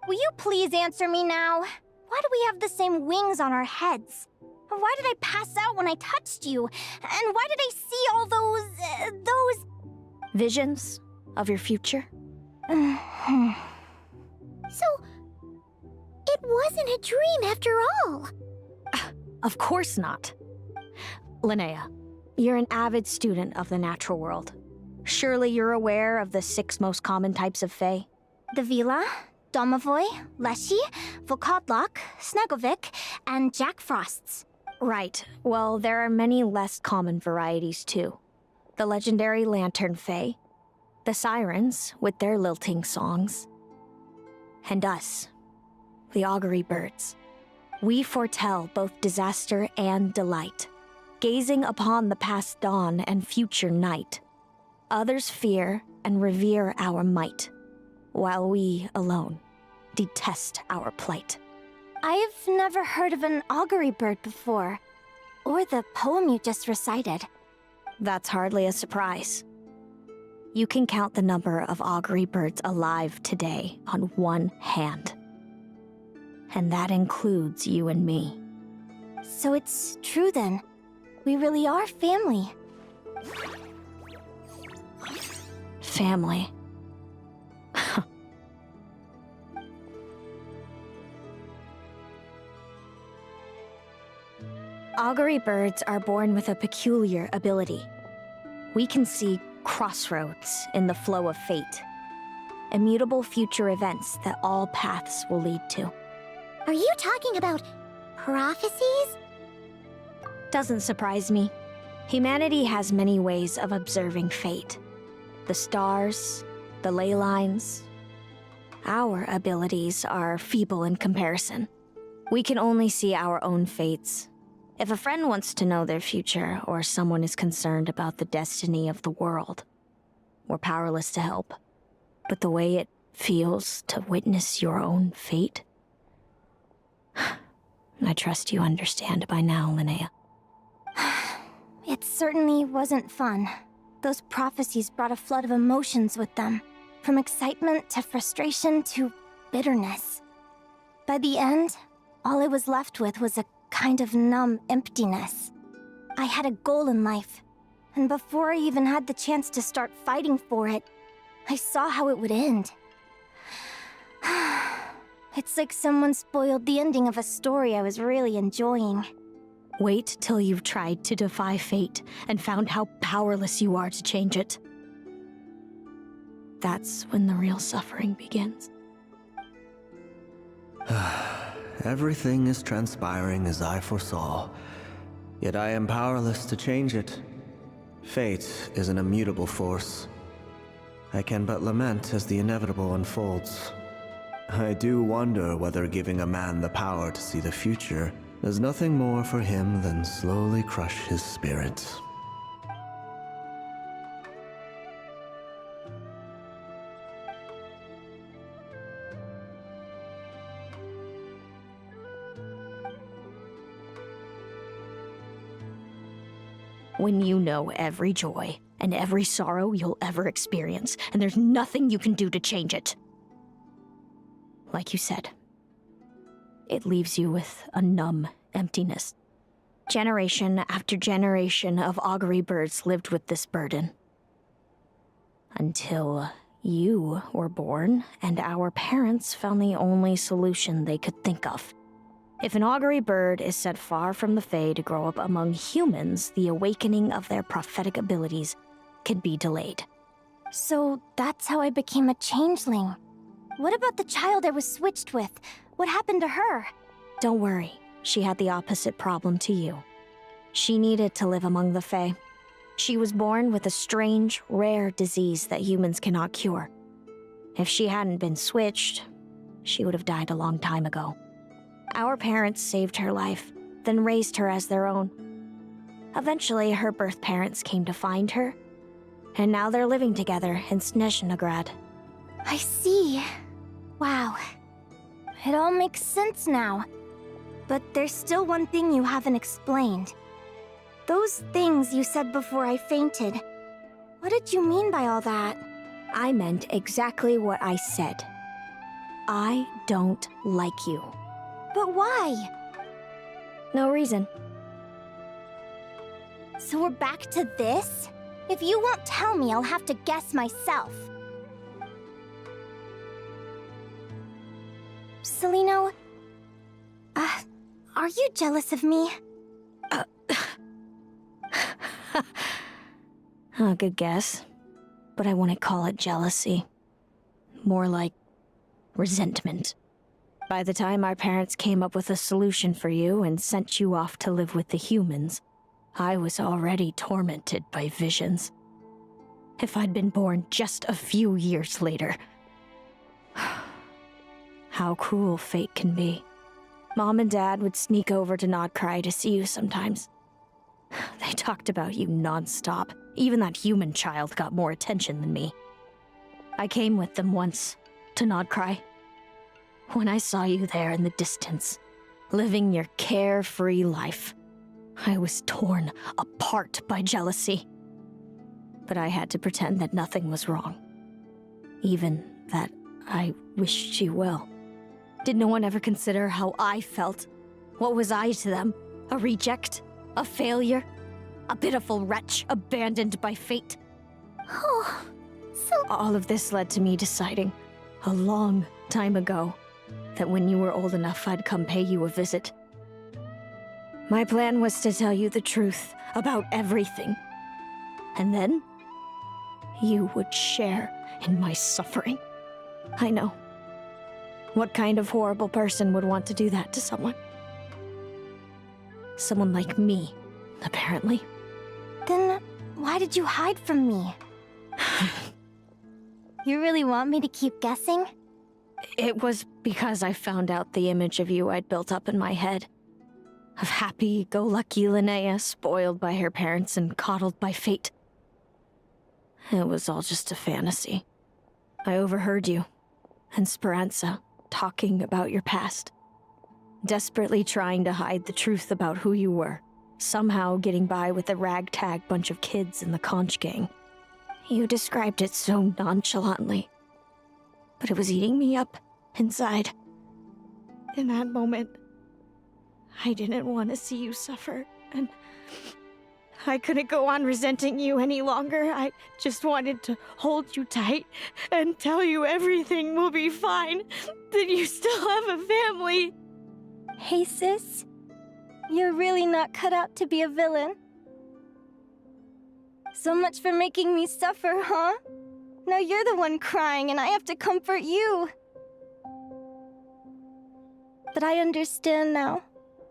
Speaker 2: Will you please answer me now? Why do we have the same wings on our heads? Why did I pass out when I touched you? And why did I see all those...
Speaker 8: Visions of your future?
Speaker 2: So, it wasn't a dream after all.
Speaker 8: Of course not. Linnea, you're an avid student of the natural world. Surely you're aware of the 6 most common types of Fae?
Speaker 2: The Vila, Domovoy, Leshy, Volkodlok, Snegovic, and Jack Frosts.
Speaker 8: Right. Well, there are many less common varieties, too. The legendary Lantern Fae, the Sirens with their lilting songs, and us, the Augury Birds. We foretell both disaster and delight, gazing upon the past dawn and future night. Others fear and revere our might, while we alone detest our plight.
Speaker 2: I've never heard of an augury bird before, or the poem you just recited.
Speaker 8: That's hardly a surprise. You can count the number of augury birds alive today on one hand. And that includes you and me.
Speaker 2: So it's true then. We really are family.
Speaker 8: Family. Augury birds are born with a peculiar ability. We can see crossroads in the flow of fate. Immutable future events that all paths will lead to.
Speaker 2: Are you talking about prophecies?
Speaker 8: Doesn't surprise me. Humanity has many ways of observing fate. The stars, the ley lines. Our abilities are feeble in comparison. We can only see our own fates. If a friend wants to know their future, or someone is concerned about the destiny of the world, we're powerless to help. But the way it feels to witness your own fate, I trust you understand by now, Linnea.
Speaker 2: It certainly wasn't fun. Those prophecies brought a flood of emotions with them, from excitement to frustration to bitterness. By the end, all I was left with was a kind of numb emptiness. I had a goal in life, and before I even had the chance to start fighting for it, I saw how it would end. It's like someone spoiled the ending of a story I was really enjoying.
Speaker 8: Wait till you've tried to defy fate and found how powerless you are to change it. That's when the real suffering begins.
Speaker 7: Everything is transpiring as I foresaw, yet I am powerless to change it. Fate is an immutable force. I can but lament as the inevitable unfolds. I do wonder whether giving a man the power to see the future does nothing more for him than slowly crush his spirit.
Speaker 8: When you know every joy and every sorrow you'll ever experience, and there's nothing you can do to change it. Like you said, it leaves you with a numb emptiness. Generation after generation of augury birds lived with this burden. Until you were born, and our parents found the only solution they could think of. If an augury bird is set far from the Fae to grow up among humans, the awakening of their prophetic abilities can be delayed.
Speaker 2: So that's how I became a changeling. What about the child I was switched with? What happened to her?
Speaker 8: Don't worry, she had the opposite problem to you. She needed to live among the Fae. She was born with a strange, rare disease that humans cannot cure. If she hadn't been switched, she would have died a long time ago. Our parents saved her life, then raised her as their own. Eventually, her birth parents came to find her, and now they're living together in Snezhnegrad.
Speaker 2: I see. Wow. It all makes sense now. But there's still one thing you haven't explained. Those things you said before I fainted. What did you mean by all that?
Speaker 8: I meant exactly what I said. I don't like you.
Speaker 2: But why?
Speaker 8: No reason.
Speaker 2: So we're back to this? If you won't tell me, I'll have to guess myself. Celino, are you jealous of me?
Speaker 8: Good guess. But I wouldn't call it jealousy. More like resentment. By the time our parents came up with a solution for you and sent you off to live with the humans, I was already tormented by visions. If I'd been born just a few years later. How cruel fate can be. Mom and Dad would sneak over to Nodcry to see you sometimes. They talked about you nonstop. Even that human child got more attention than me. I came with them once, to Nodcry. When I saw you there in the distance, living your carefree life, I was torn apart by jealousy. But I had to pretend that nothing was wrong. Even that I wished you well. Did no one ever consider how I felt? What was I to them? A reject? A failure? A pitiful wretch abandoned by fate.
Speaker 2: Oh, so...
Speaker 8: All of this led to me deciding, a long time ago, that when you were old enough, I'd come pay you a visit. My plan was to tell you the truth about everything. And then, you would share in my suffering. I know. What kind of horrible person would want to do that to someone? Someone like me, apparently.
Speaker 2: Then why did you hide from me? You really want me to keep guessing?
Speaker 8: It was because I found out the image of you I'd built up in my head. Of happy-go-lucky Linnea, spoiled by her parents and coddled by fate. It was all just a fantasy. I overheard you and Speranza talking about your past. Desperately trying to hide the truth about who you were. Somehow getting by with a ragtag bunch of kids in the conch gang. You described it so nonchalantly. But it was eating me up inside. In that moment, I didn't want to see you suffer, and I couldn't go on resenting you any longer. I just wanted to hold you tight and tell you everything will be fine, that you still have a family.
Speaker 2: Hey, sis. You're really not cut out to be a villain. So much for making me suffer, huh? Now you're the one crying and I have to comfort you. But I understand now.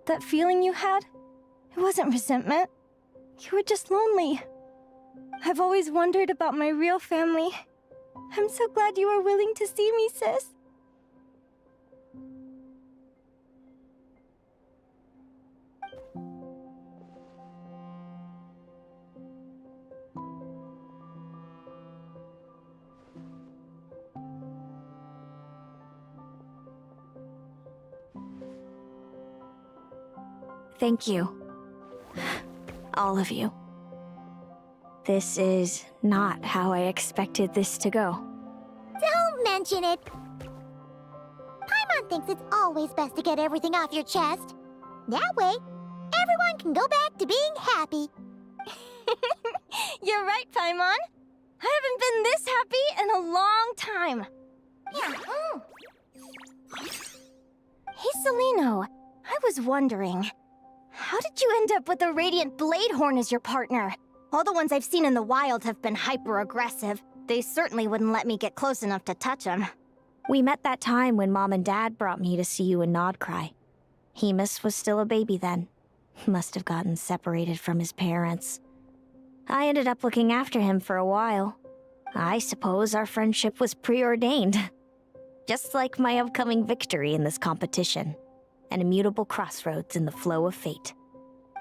Speaker 2: That feeling you had, it wasn't resentment. You were just lonely. I've always wondered about my real family. I'm so glad you were willing to see me, sis.
Speaker 8: Thank you. All of you. This is not how I expected this to go.
Speaker 2: Don't mention it. Paimon thinks it's always best to get everything off your chest. That way, everyone can go back to being happy. You're right, Paimon. I haven't been this happy in a long time. Hey, Celino. I was wondering, how did you end up with a Radiant Bladehorn as your partner? All the ones I've seen in the wild have been hyper-aggressive. They certainly wouldn't let me get close enough to touch them.
Speaker 8: We met that time when Mom and Dad brought me to see you in Nodcry. Hemus was still a baby then. Must have gotten separated from his parents. I ended up looking after him for a while. I suppose our friendship was preordained. Just like my upcoming victory in this competition. An immutable crossroads in the flow of fate.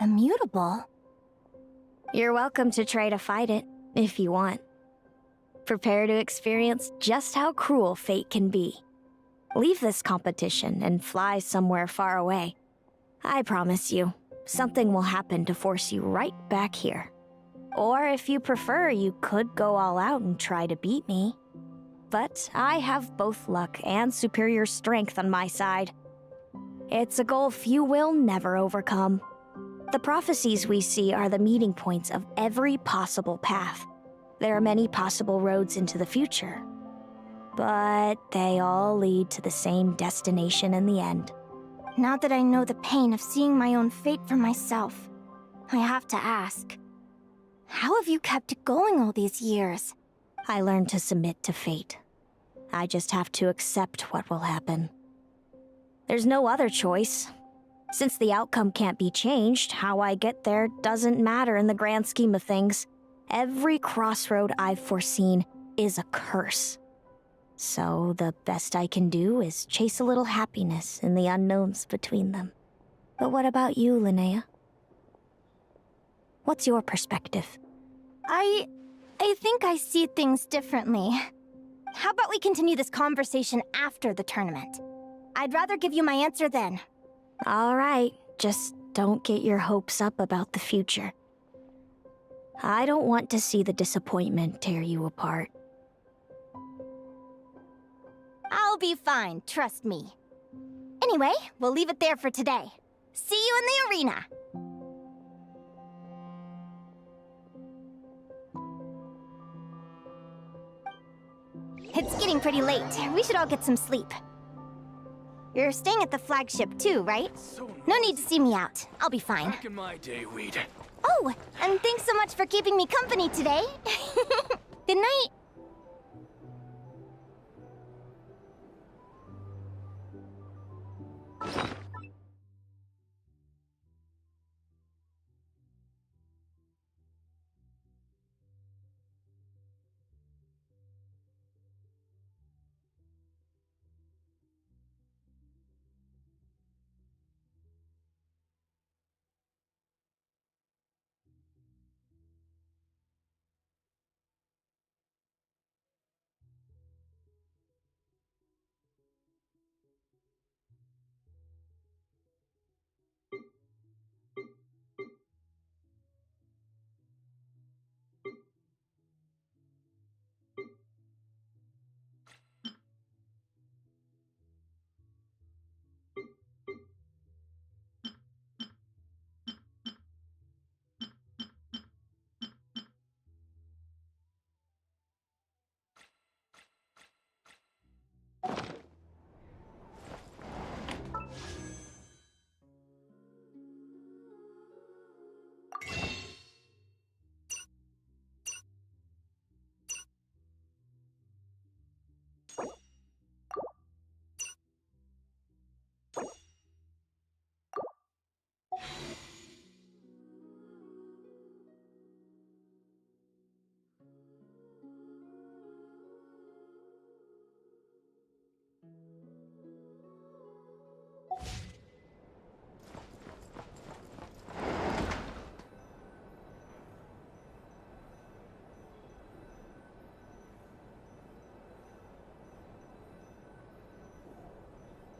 Speaker 2: Immutable?
Speaker 8: You're welcome to try to fight it, if you want. Prepare to experience just how cruel fate can be. Leave this competition and fly somewhere far away. I promise you, something will happen to force you right back here. Or if you prefer, you could go all out and try to beat me. But I have both luck and superior strength on my side. It's a goal few will never overcome. The prophecies we see are the meeting points of every possible path. There are many possible roads into the future. But they all lead to the same destination in the end.
Speaker 2: Now that I know the pain of seeing my own fate for myself, I have to ask, how have you kept it going all these years?
Speaker 8: I learned to submit to fate. I just have to accept what will happen. There's no other choice. Since the outcome can't be changed, how I get there doesn't matter in the grand scheme of things. Every crossroad I've foreseen is a curse. So the best I can do is chase a little happiness in the unknowns between them. But what about you, Linnea? What's your perspective?
Speaker 2: I think I see things differently. How about we continue this conversation after the tournament? I'd rather give you my answer then.
Speaker 8: All right, just don't get your hopes up about the future. I don't want to see the disappointment tear you apart.
Speaker 2: I'll be fine, trust me. Anyway, we'll leave it there for today. See you in the arena! It's getting pretty late. We should all get some sleep. You're staying at the flagship too, right? No need to see me out. I'll be fine.
Speaker 11: Back in my day, we'd...
Speaker 2: Oh, and thanks so much for keeping me company today. Good night.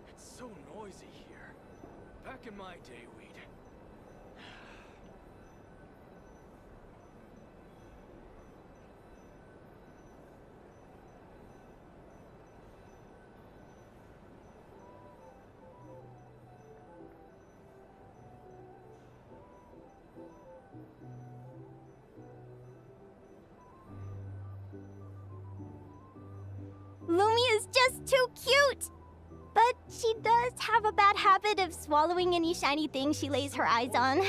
Speaker 11: It's so noisy here. Back in my day, we'd...
Speaker 2: Lumia's just too cute! But she does have a bad habit of swallowing any shiny thing she lays her eyes on.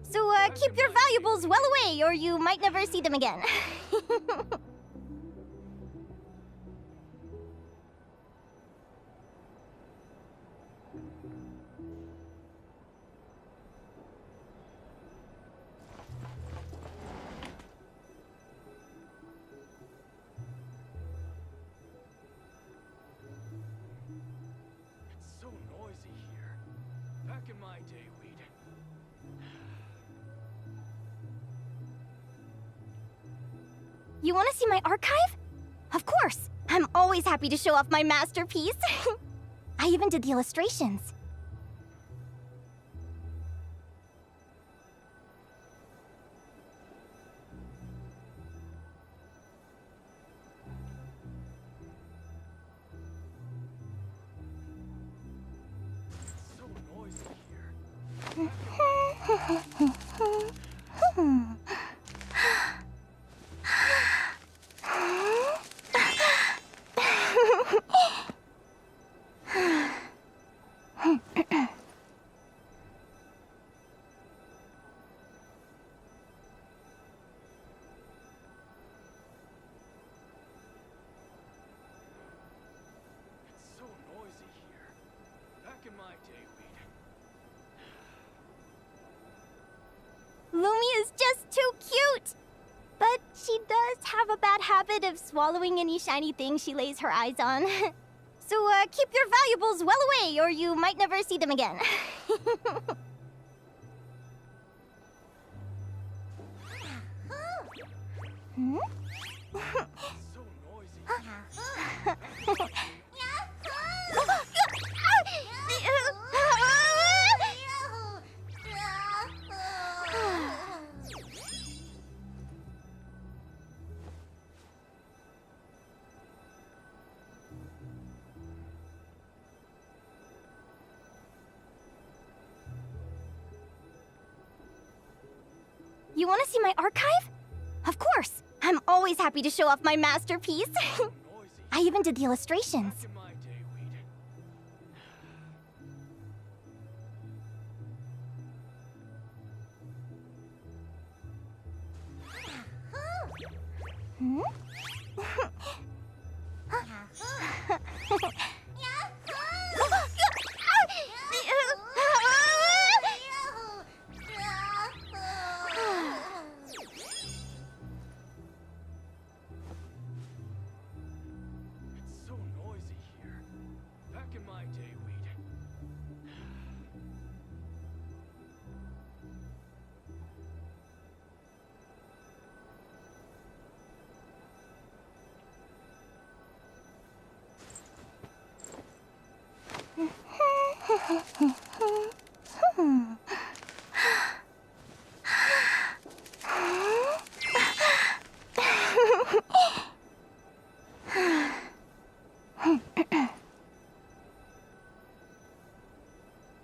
Speaker 2: So keep your valuables well away, or you might never see them again.
Speaker 11: So noisy here. Back in my day, we'd...
Speaker 2: You want to see my archive? Of course! I'm always happy to show off my masterpiece. I even did the illustrations.
Speaker 11: So noisy here. It's so noisy here. Back in my day, we'd...
Speaker 2: Lumia's just too cute! But she does have a bad habit of swallowing any shiny thing she lays her eyes on. So keep your valuables well away, or you might never see them again. Hmm?
Speaker 11: So noisy.
Speaker 2: You want to see my archive? Of course! I'm always happy to show off my masterpiece. I even did the illustrations. Hmm?
Speaker 11: It's so noisy here. Back in my day, we'd...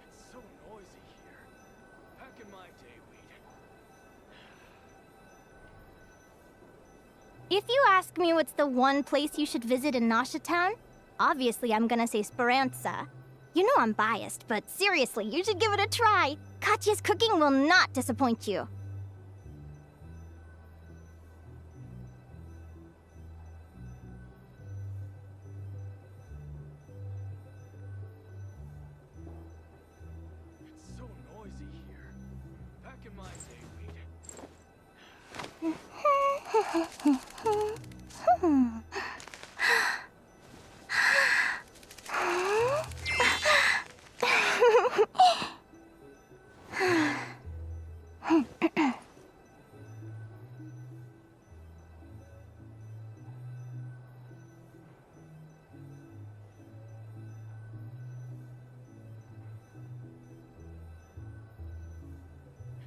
Speaker 11: It's so noisy here. Back in my day, we'd...
Speaker 2: If you ask me what's the one place you should visit in Nasha Town, obviously I'm gonna say Speranza. You know I'm biased, but seriously, you should give it a try. Katya's cooking will not disappoint you.
Speaker 11: It's so noisy here. Back in my day, we'd...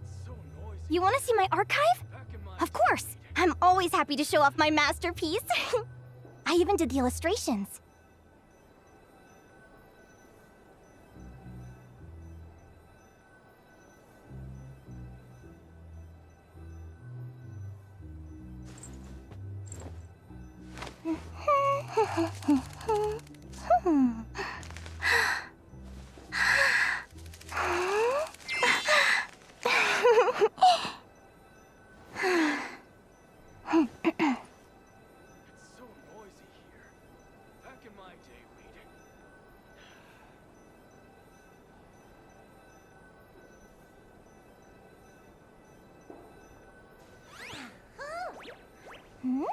Speaker 11: It's so noisy.
Speaker 2: You want to see my archive?
Speaker 11: Back in my
Speaker 2: Of course! I'm always happy to show off my masterpiece. I even did the illustrations.
Speaker 11: It's so noisy here. Back in my day, we'd...
Speaker 2: Hmm?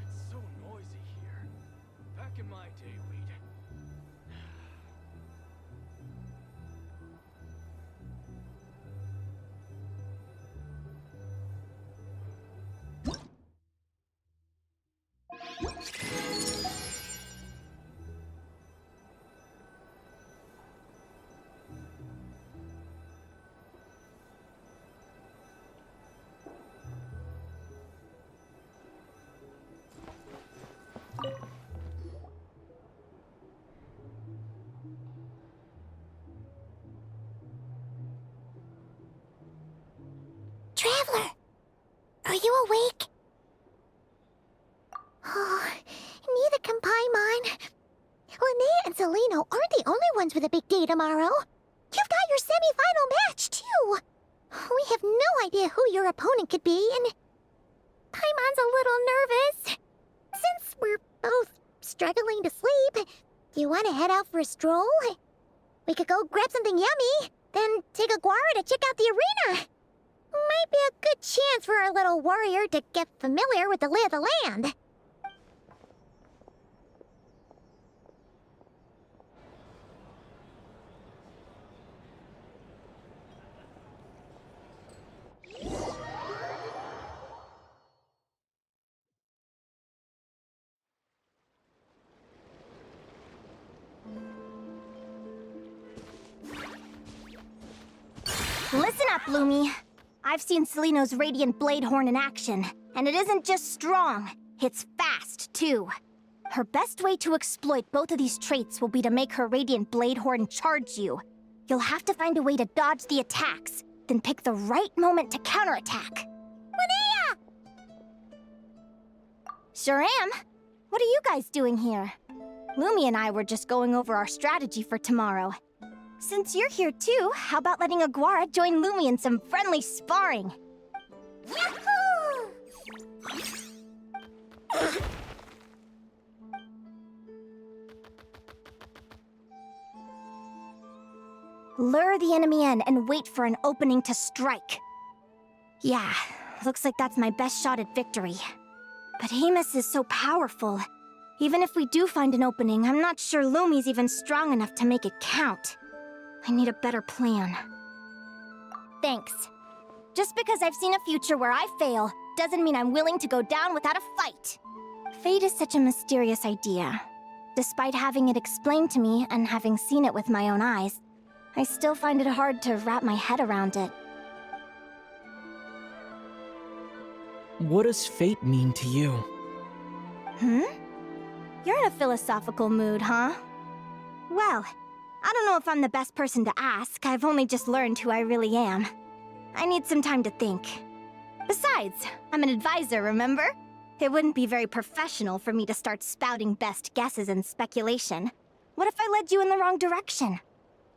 Speaker 11: It's so noisy here. Back in my day, we'd...
Speaker 2: Traveler! Are you awake? Oh, neither can Paimon. Linnea and Celino aren't the only ones with a big day tomorrow. You've got your semi-final match, too. We have no idea who your opponent could be, and Paimon's a little nervous. Since we're both struggling to sleep, do you want to head out for a stroll? We could go grab something yummy, then take a guara to check out the arena. Might be a good chance for our little warrior to get familiar with the lay of the land. Listen up, Bloomy. I've seen Seleno's Radiant Blade Horn in action, and it isn't just strong, it's fast, too. Her best way to exploit both of these traits will be to make her Radiant Blade Horn charge you. You'll have to find a way to dodge the attacks, then pick the right moment to counterattack. Linnea! Sure am. What are you guys doing here? Lumi and I were just going over our strategy for tomorrow. Since you're here too, how about letting Aguara join Lumi in some friendly sparring? Yahoo! Lure the enemy in and wait for an opening to strike. Yeah, looks like that's my best shot at victory. But Amos is so powerful. Even if we do find an opening, I'm not sure Lumi's even strong enough to make it count. I need a better plan. Thanks. Just because I've seen a future where I fail, doesn't mean I'm willing to go down without a fight. Fate is such a mysterious idea. Despite having it explained to me and having seen it with my own eyes, I still find it hard to wrap my head around it.
Speaker 12: What does fate mean to you?
Speaker 2: You're in a philosophical mood, huh? Well, I don't know if I'm the best person to ask. I've only just learned who I really am. I need some time to think. Besides, I'm an advisor, remember? It wouldn't be very professional for me to start spouting best guesses and speculation. What if I led you in the wrong direction?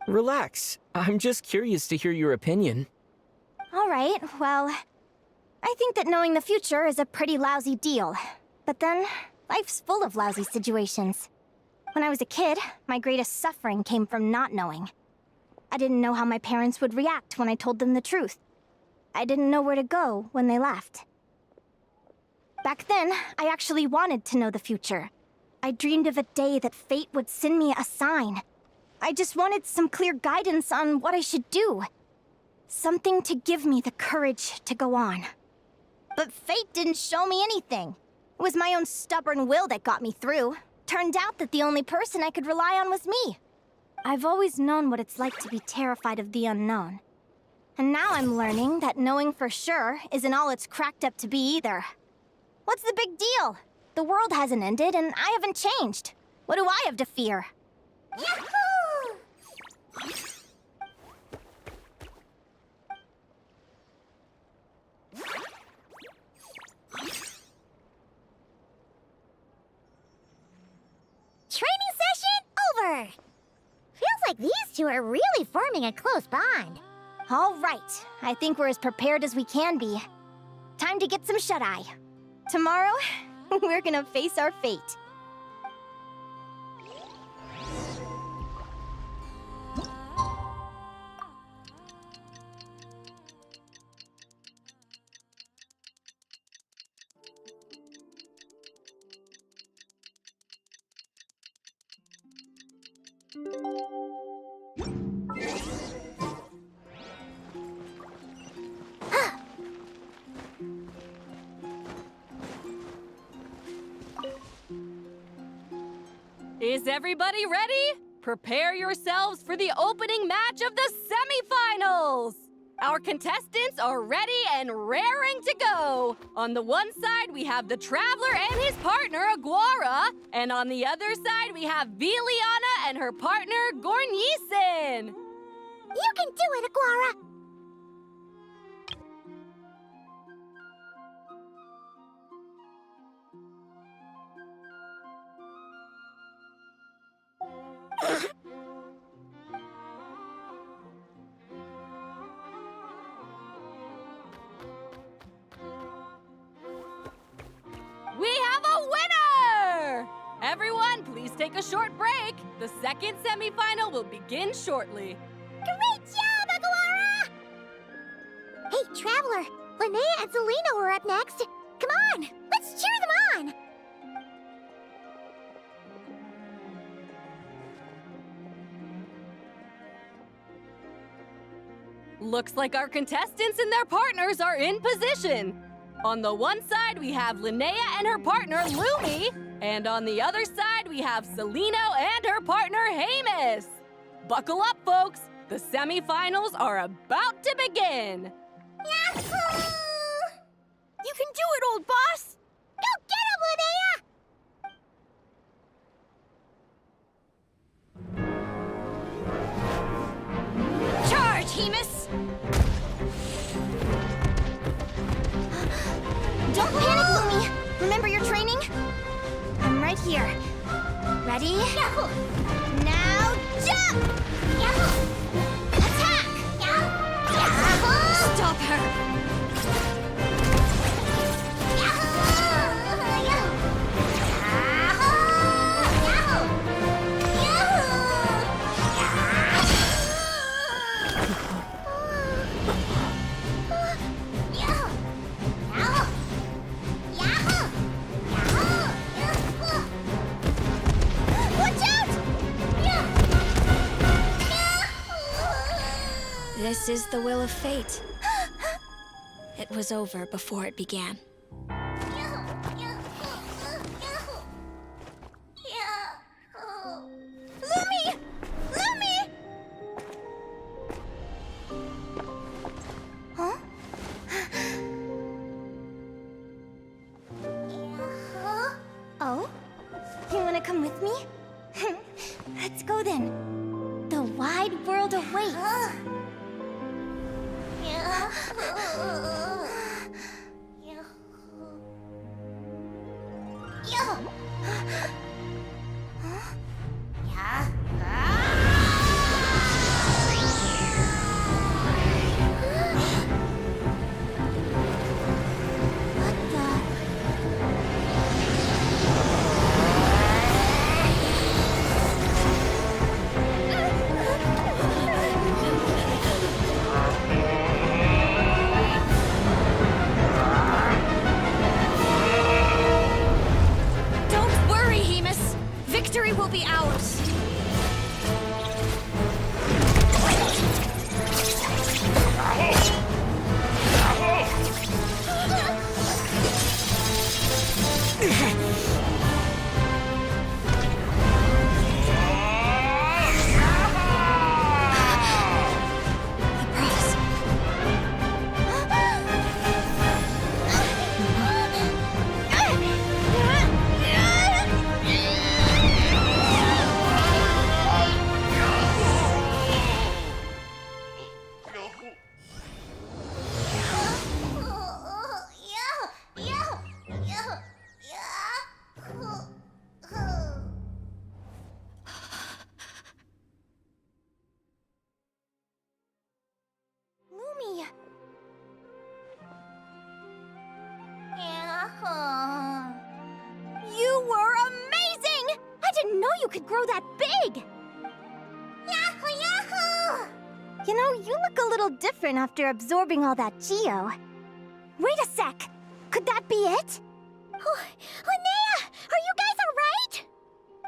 Speaker 12: Relax. I'm just curious to hear your opinion.
Speaker 2: All right, well, I think that knowing the future is a pretty lousy deal. But then, life's full of lousy situations. When I was a kid, my greatest suffering came from not knowing. I didn't know how my parents would react when I told them the truth. I didn't know where to go when they left. Back then, I actually wanted to know the future. I dreamed of a day that fate would send me a sign. I just wanted some clear guidance on what I should do. Something to give me the courage to go on. But fate didn't show me anything. It was my own stubborn will that got me through. Turned out that the only person I could rely on was me. I've always known what it's like to be terrified of the unknown. And now I'm learning that knowing for sure isn't all it's cracked up to be either. What's the big deal? The world hasn't ended and I haven't changed. What do I have to fear? Yahoo! Training session over! Feels like these two are really forming a close bond. All right, I think we're as prepared as we can be. Time to get some shut-eye. Tomorrow, we're gonna face our fate.
Speaker 3: Is everybody ready? Prepare yourselves for the opening match of the semifinals! Our contestants are ready and raring to go! On the one side, we have the Traveler and his partner, Aguara. And on the other side, we have Viliana and her partner, Gornisen.
Speaker 2: You can do it, Aguara!
Speaker 3: We have a winner! Everyone, please take a short break. The second semifinal will begin shortly.
Speaker 2: Great job, Aguara! Hey, Traveler, Linnea and Selena were up next. Come on, let's cheer them on!
Speaker 3: Looks like our contestants and their partners are in position. On the one side, we have Linnea and her partner, Lumi. And on the other side, we have Seleno and her partner, Amos. Buckle up, folks. The semifinals are about to begin.
Speaker 2: Yahoo! You can do it, old boss! Go get him, Linnea! Charge, Hemus! Don't panic, Lumi! Remember your training? I'm right here. Ready? Yahoo! Now jump! Yahoo! Attack! Yahoo! Stop her!
Speaker 8: This is the will of fate. It was over before it began.
Speaker 2: Lumi! Lumi! Huh? Oh? You wanna come with me? Let's go then. The wide world awaits.
Speaker 8: Victory will be ours.
Speaker 2: You were amazing! I didn't know you could grow that big! Yahoo, yahoo! You know, you look a little different after absorbing all that geo. Wait a sec! Could that be it? Oh, Linnea! Are you guys alright?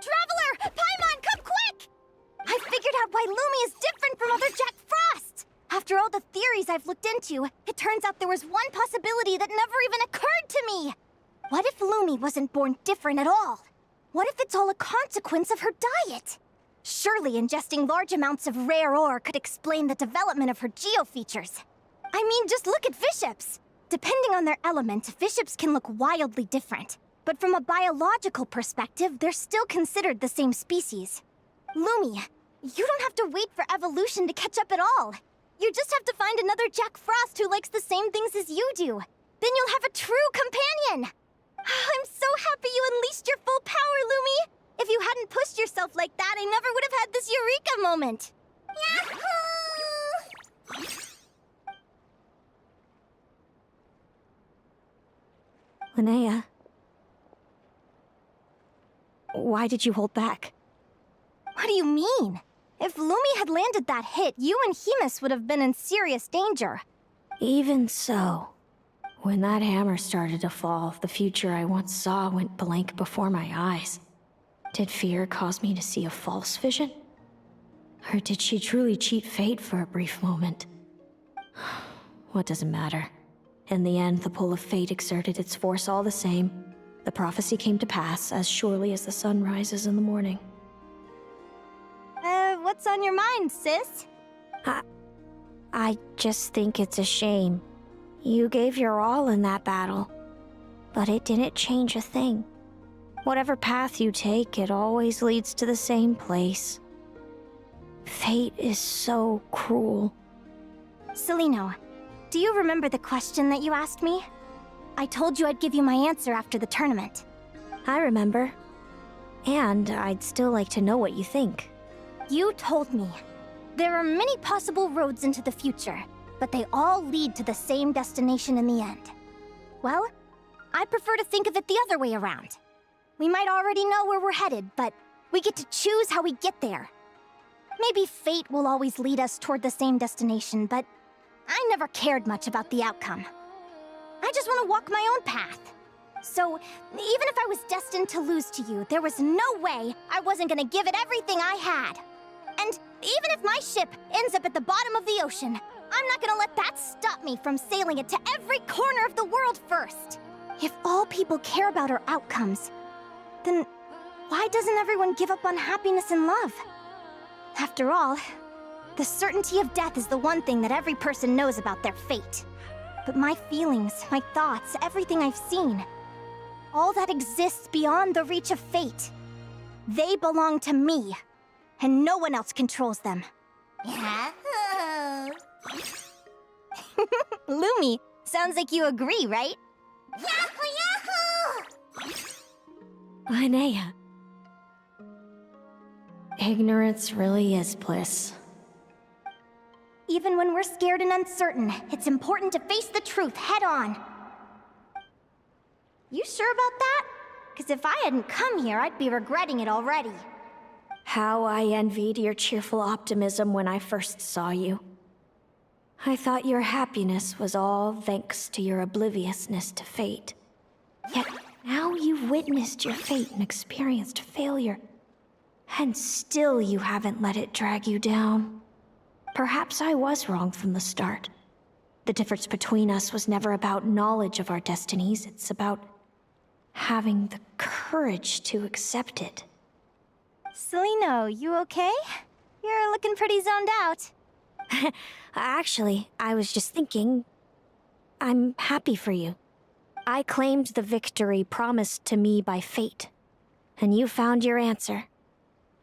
Speaker 2: Traveler! Paimon, come quick! I figured out why Lumi is different from other Jack Frosts! After all the theories I've looked into, it turns out there was one possibility that never even occurred to me! What if Lumi wasn't born different at all? What if it's all a consequence of her diet? Surely ingesting large amounts of rare ore could explain the development of her geo-features. I mean, just look at Viships. Depending on their element, Viships can look wildly different. But from a biological perspective, they're still considered the same species. Lumi, you don't have to wait for evolution to catch up at all. You just have to find another Jack Frost who likes the same things as you do. Then you'll have a true companion! I'm so happy you unleashed your full power, Lumi! If you hadn't pushed yourself like that, I never would have had this eureka moment! Yahoo!
Speaker 8: Linnea. Why did you hold back?
Speaker 2: What do you mean? If Lumi had landed that hit, you and Hemus would have been in serious danger.
Speaker 8: Even so, when that hammer started to fall, the future I once saw went blank before my eyes. Did fear cause me to see a false vision? Or did she truly cheat fate for a brief moment? What does it matter? In the end, the pull of fate exerted its force all the same. The prophecy came to pass as surely as the sun rises in the morning.
Speaker 2: What's on your mind, sis?
Speaker 8: I just think it's a shame You gave your all in that battle, but it didn't change a thing. Whatever path you take, it always leads to the same place. Fate is so cruel.
Speaker 2: Celino, do you remember the question that you asked me? I told you I'd give you my answer after the tournament.
Speaker 8: I remember. And I'd still like to know what you think.
Speaker 2: You told me. There are many possible roads into the future, but they all lead to the same destination in the end. Well, I prefer to think of it the other way around. We might already know where we're headed, but we get to choose how we get there. Maybe fate will always lead us toward the same destination, but I never cared much about the outcome. I just want to walk my own path. So, even if I was destined to lose to you, there was no way I wasn't gonna give it everything I had. And even if my ship ends up at the bottom of the ocean, I'm not gonna let that stop me from sailing it to every corner of the world first. If all people care about are outcomes, then why doesn't everyone give up on happiness and love? After all, the certainty of death is the one thing that every person knows about their fate. But my feelings, my thoughts, everything I've seen, all that exists beyond the reach of fate, they belong to me, and no one else controls them. Lumi, sounds like you agree, right? Yahoo!
Speaker 8: Linnea. Ignorance really is bliss.
Speaker 2: Even when we're scared and uncertain, it's important to face the truth head on. You sure about that? Because if I hadn't come here, I'd be regretting it already.
Speaker 8: How I envied your cheerful optimism when I first saw you. I thought your happiness was all thanks to your obliviousness to fate. Yet now you've witnessed your fate and experienced failure. And still you haven't let it drag you down. Perhaps I was wrong from the start. The difference between us was never about knowledge of our destinies, it's about having the courage to accept it.
Speaker 2: Celino, you okay? You're looking pretty zoned out.
Speaker 8: Actually, I was just thinking, I'm happy for you. I claimed the victory promised to me by fate, and you found your answer.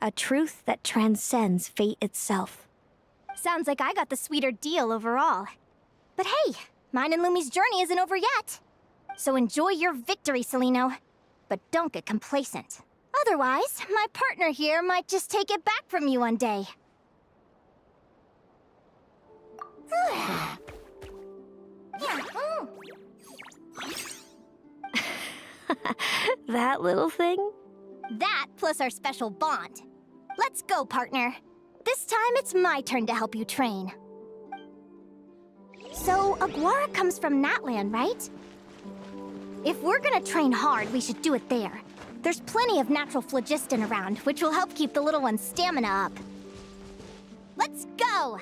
Speaker 8: A truth that transcends fate itself.
Speaker 2: Sounds like I got the sweeter deal overall. But hey, mine and Lumi's journey isn't over yet. So enjoy your victory, Celino. But don't get complacent. Otherwise, my partner here might just take it back from you one day.
Speaker 8: That little thing?
Speaker 2: That plus our special bond. Let's go, partner. This time it's my turn to help you train. So, Aguara comes from Natland, right? If we're gonna train hard, we should do it there. There's plenty of natural phlogiston around, which will help keep the little one's stamina up. Let's go!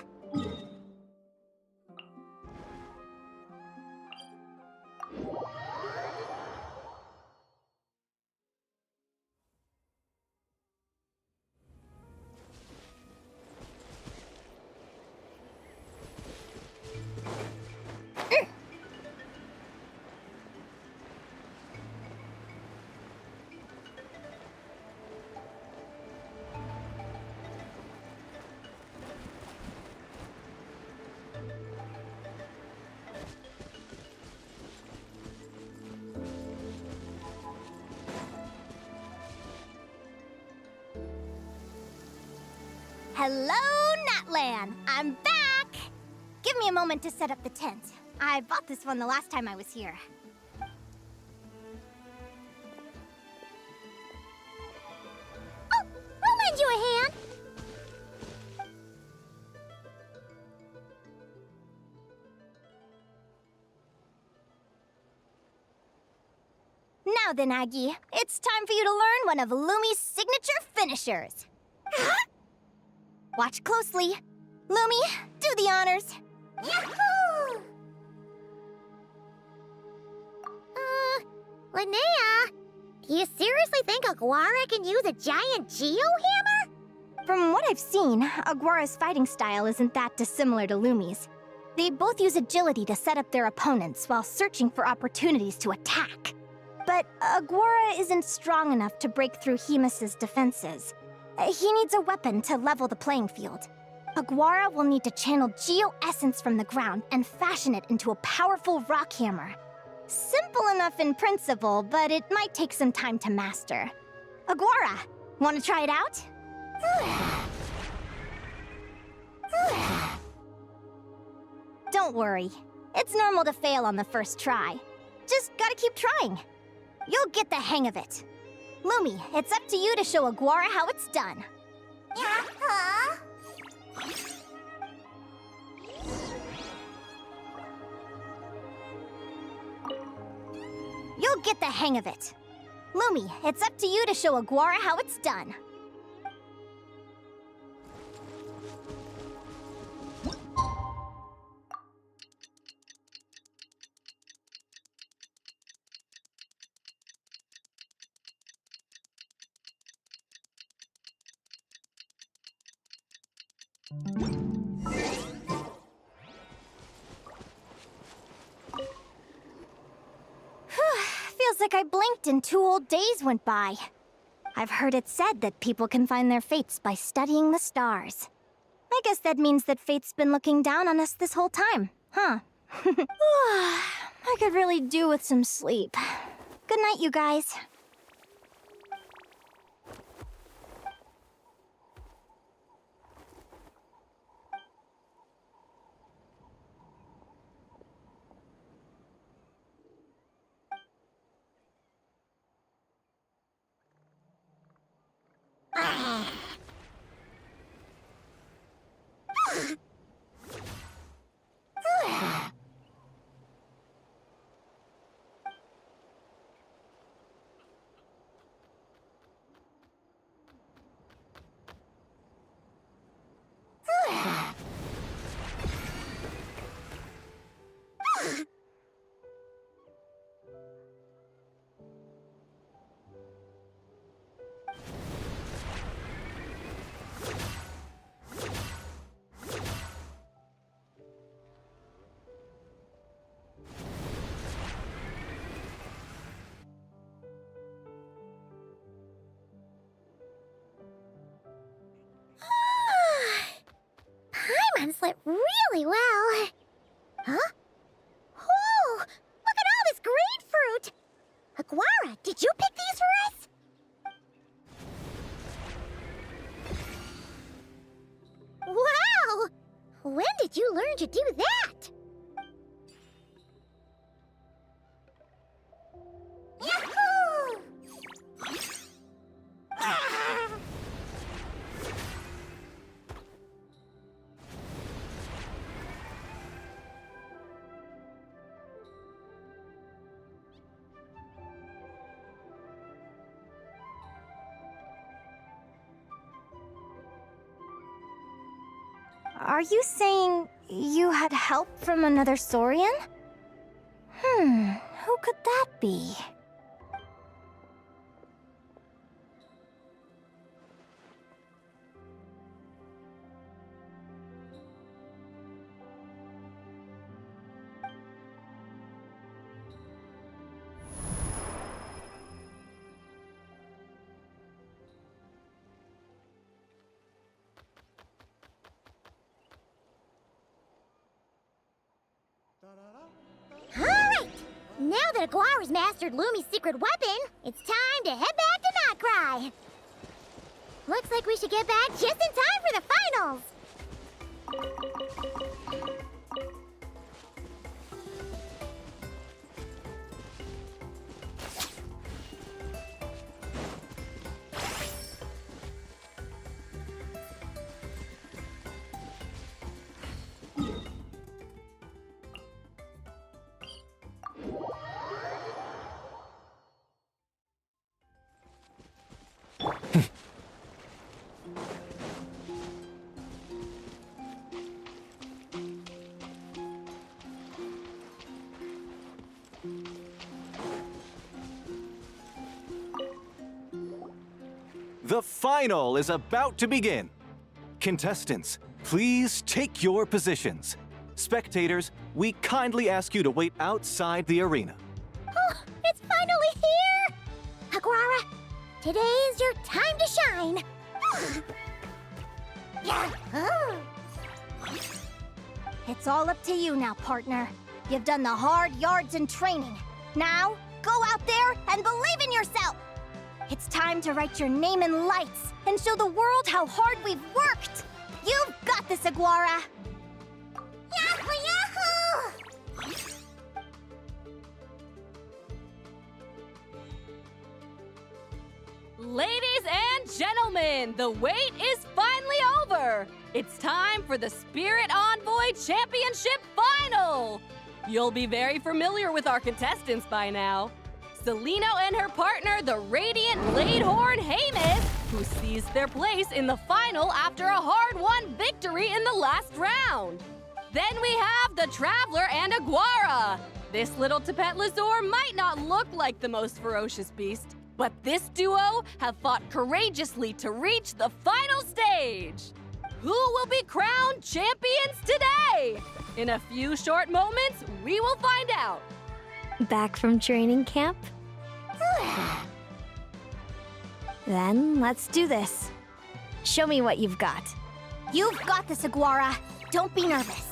Speaker 2: Hello, Natlan! I'm back! Give me a moment to set up the tent. I bought this one the last time I was here. Oh! I'll lend you a hand! Now then, Aggie, it's time for you to learn one of Lumi's signature finishers. Watch closely. Lumi, do the honors. Yahoo! Linnea? You seriously think Aguara can use a giant geohammer? From what I've seen, Aguara's fighting style isn't that dissimilar to Lumi's. They both use agility to set up their opponents while searching for opportunities to attack. But Agwara isn't strong enough to break through Hemus's defenses. He needs a weapon to level the playing field. Agwara will need to channel Geo-Essence from the ground and fashion it into a powerful rock hammer. Simple enough in principle, but it might take some time to master. Agwara, want to try it out? Don't worry. It's normal to fail on the first try. Just gotta keep trying. You'll get the hang of it. Lumi, it's up to you to show Agwara how it's done. You'll get the hang of it. Lumi, it's up to you to show Agwara how it's done. Feels like I blinked and 2 whole days went by. I've heard it said that people can find their fates by studying the stars. I guess that means that fate's been looking down on us this whole time, huh? I could really do with some sleep. Good night, you guys. Paimon slept really well. Huh? Whoa! Look at all this grapefruit! Agwara, did you pick these for us? Wow! When did you learn to do that? Yahoo! Are you saying you had help from another Saurian? Who could that be? Alright! Now that Agwara's mastered Lumi's secret weapon, it's time to head back to Notcry! Looks like we should get back just in time for the finals!
Speaker 13: The final is about to begin. Contestants, please take your positions. Spectators, we kindly ask you to wait outside the arena.
Speaker 2: Oh, it's finally here! Aguara, today's your time to shine. Yeah. It's all up to you now, partner. You've done the hard yards in training. Now, go out there and believe in yourself! It's time to write your name in lights and show the world how hard we've worked! You've got this, Aguara! Yahoo! Yahoo!
Speaker 3: Ladies and gentlemen, the wait is finally over! It's time for the Spirit Envoy Championship Final! You'll be very familiar with our contestants by now. Celino and her partner, the Radiant Bladehorn Hamus, who seized their place in the final after a hard-won victory in the last round. Then we have the Traveler and Aguara. This little Tapet Lazur might not look like the most ferocious beast, but this duo have fought courageously to reach the final stage. Who will be crowned champions today? In a few short moments, we will find out.
Speaker 8: Back from training camp? Then let's do this. Show me what you've got.
Speaker 2: You've got this, Aguara. Don't be nervous.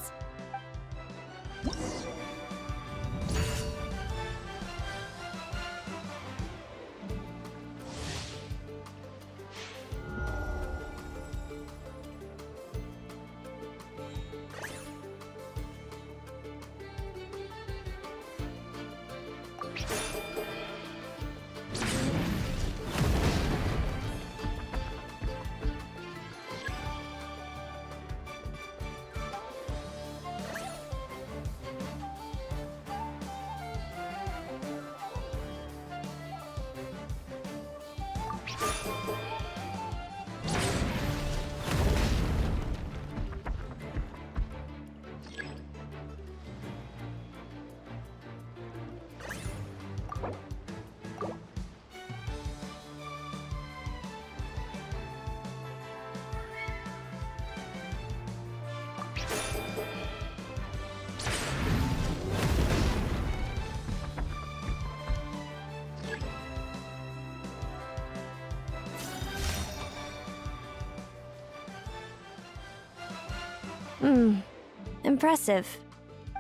Speaker 8: Impressive.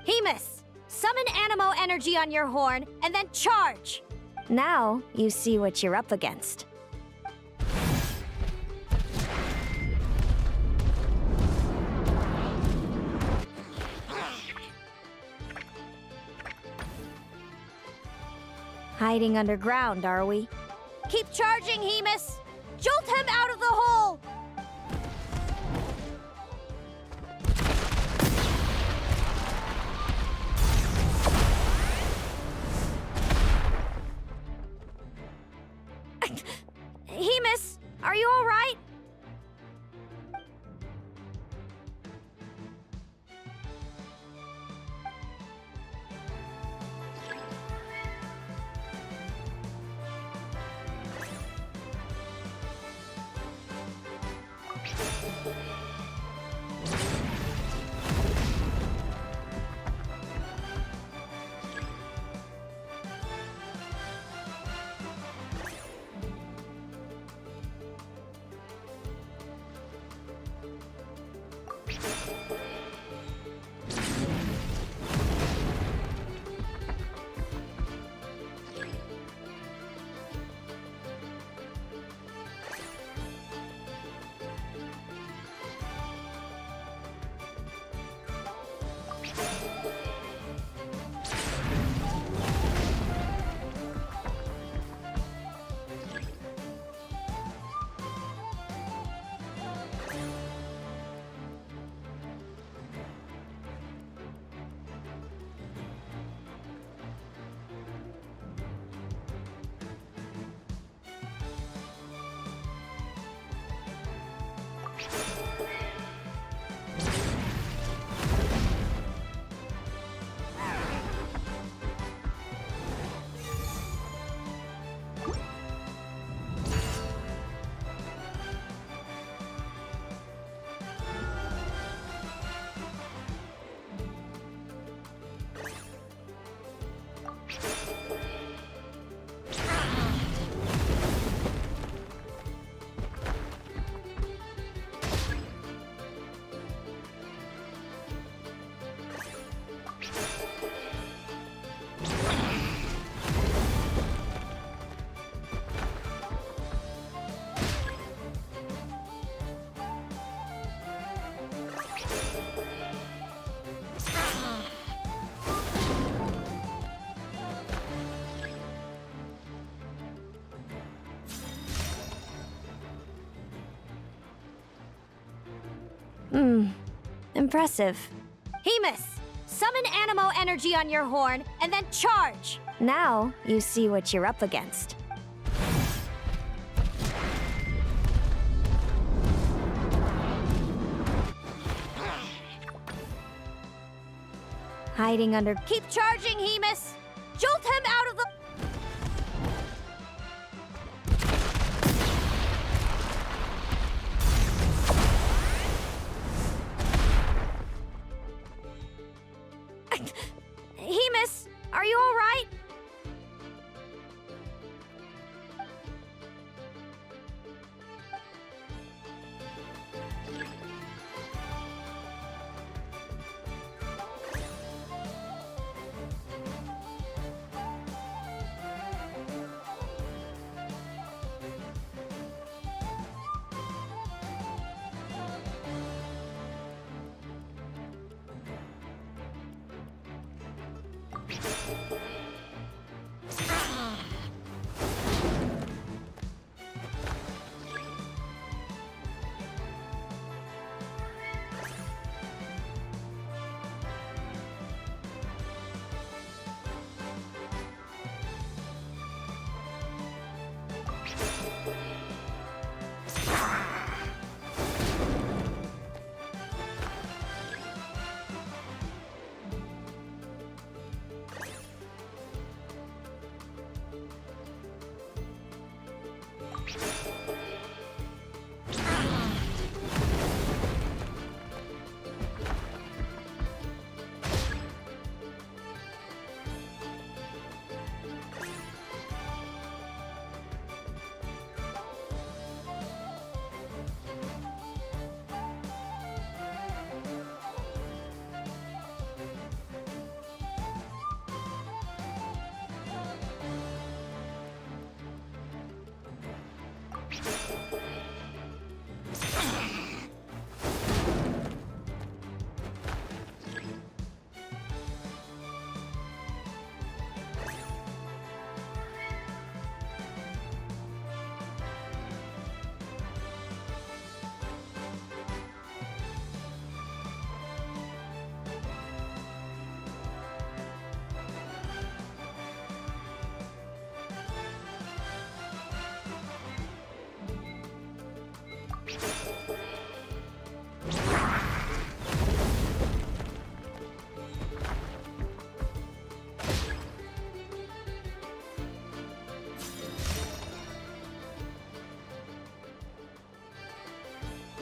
Speaker 2: Hamus, summon Animo energy on your horn and then charge.
Speaker 8: Now you see what you're up against. Hiding underground, are we?
Speaker 2: Keep charging, Hamus. Jolt him out of the hole.
Speaker 8: Hamus, are you all right? Impressive.
Speaker 2: Hemus, summon Animo energy on your horn, and then charge!
Speaker 8: Now you see what you're up against. Hiding under...
Speaker 2: Keep charging, Hemus! Jolt him out of the... Hemus, are you all right?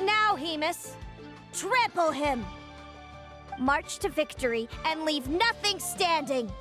Speaker 2: Now, Hemus, trample him! March to victory and leave nothing standing!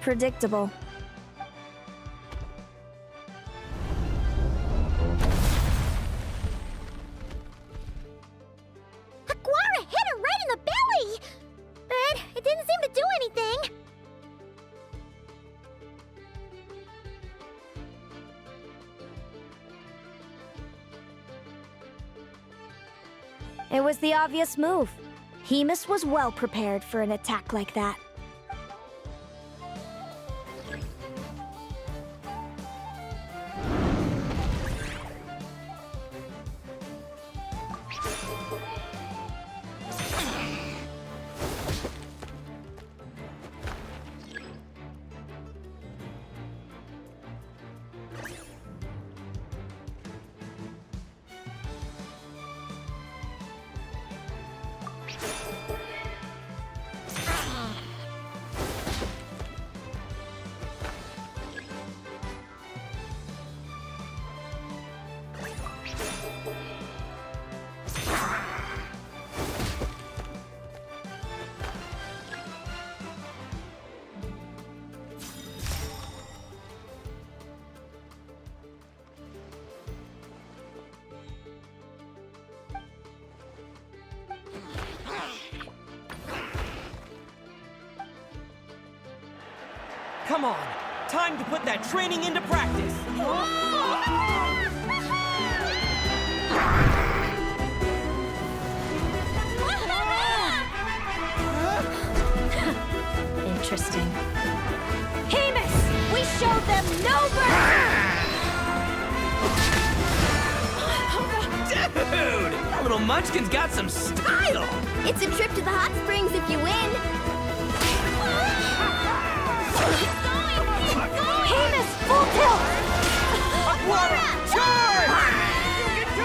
Speaker 8: Predictable.
Speaker 2: Aguara
Speaker 8: It was the obvious move. Hemus was well prepared for an attack like that.
Speaker 12: Come on, time to put that training into practice.
Speaker 8: Interesting. Hemus! We showed them no mercy!
Speaker 12: Dude, that little munchkin's got some style.
Speaker 2: It's a trip to the hot springs if you win.
Speaker 8: Hemus, full tilt!
Speaker 12: Aquara, charge! You can do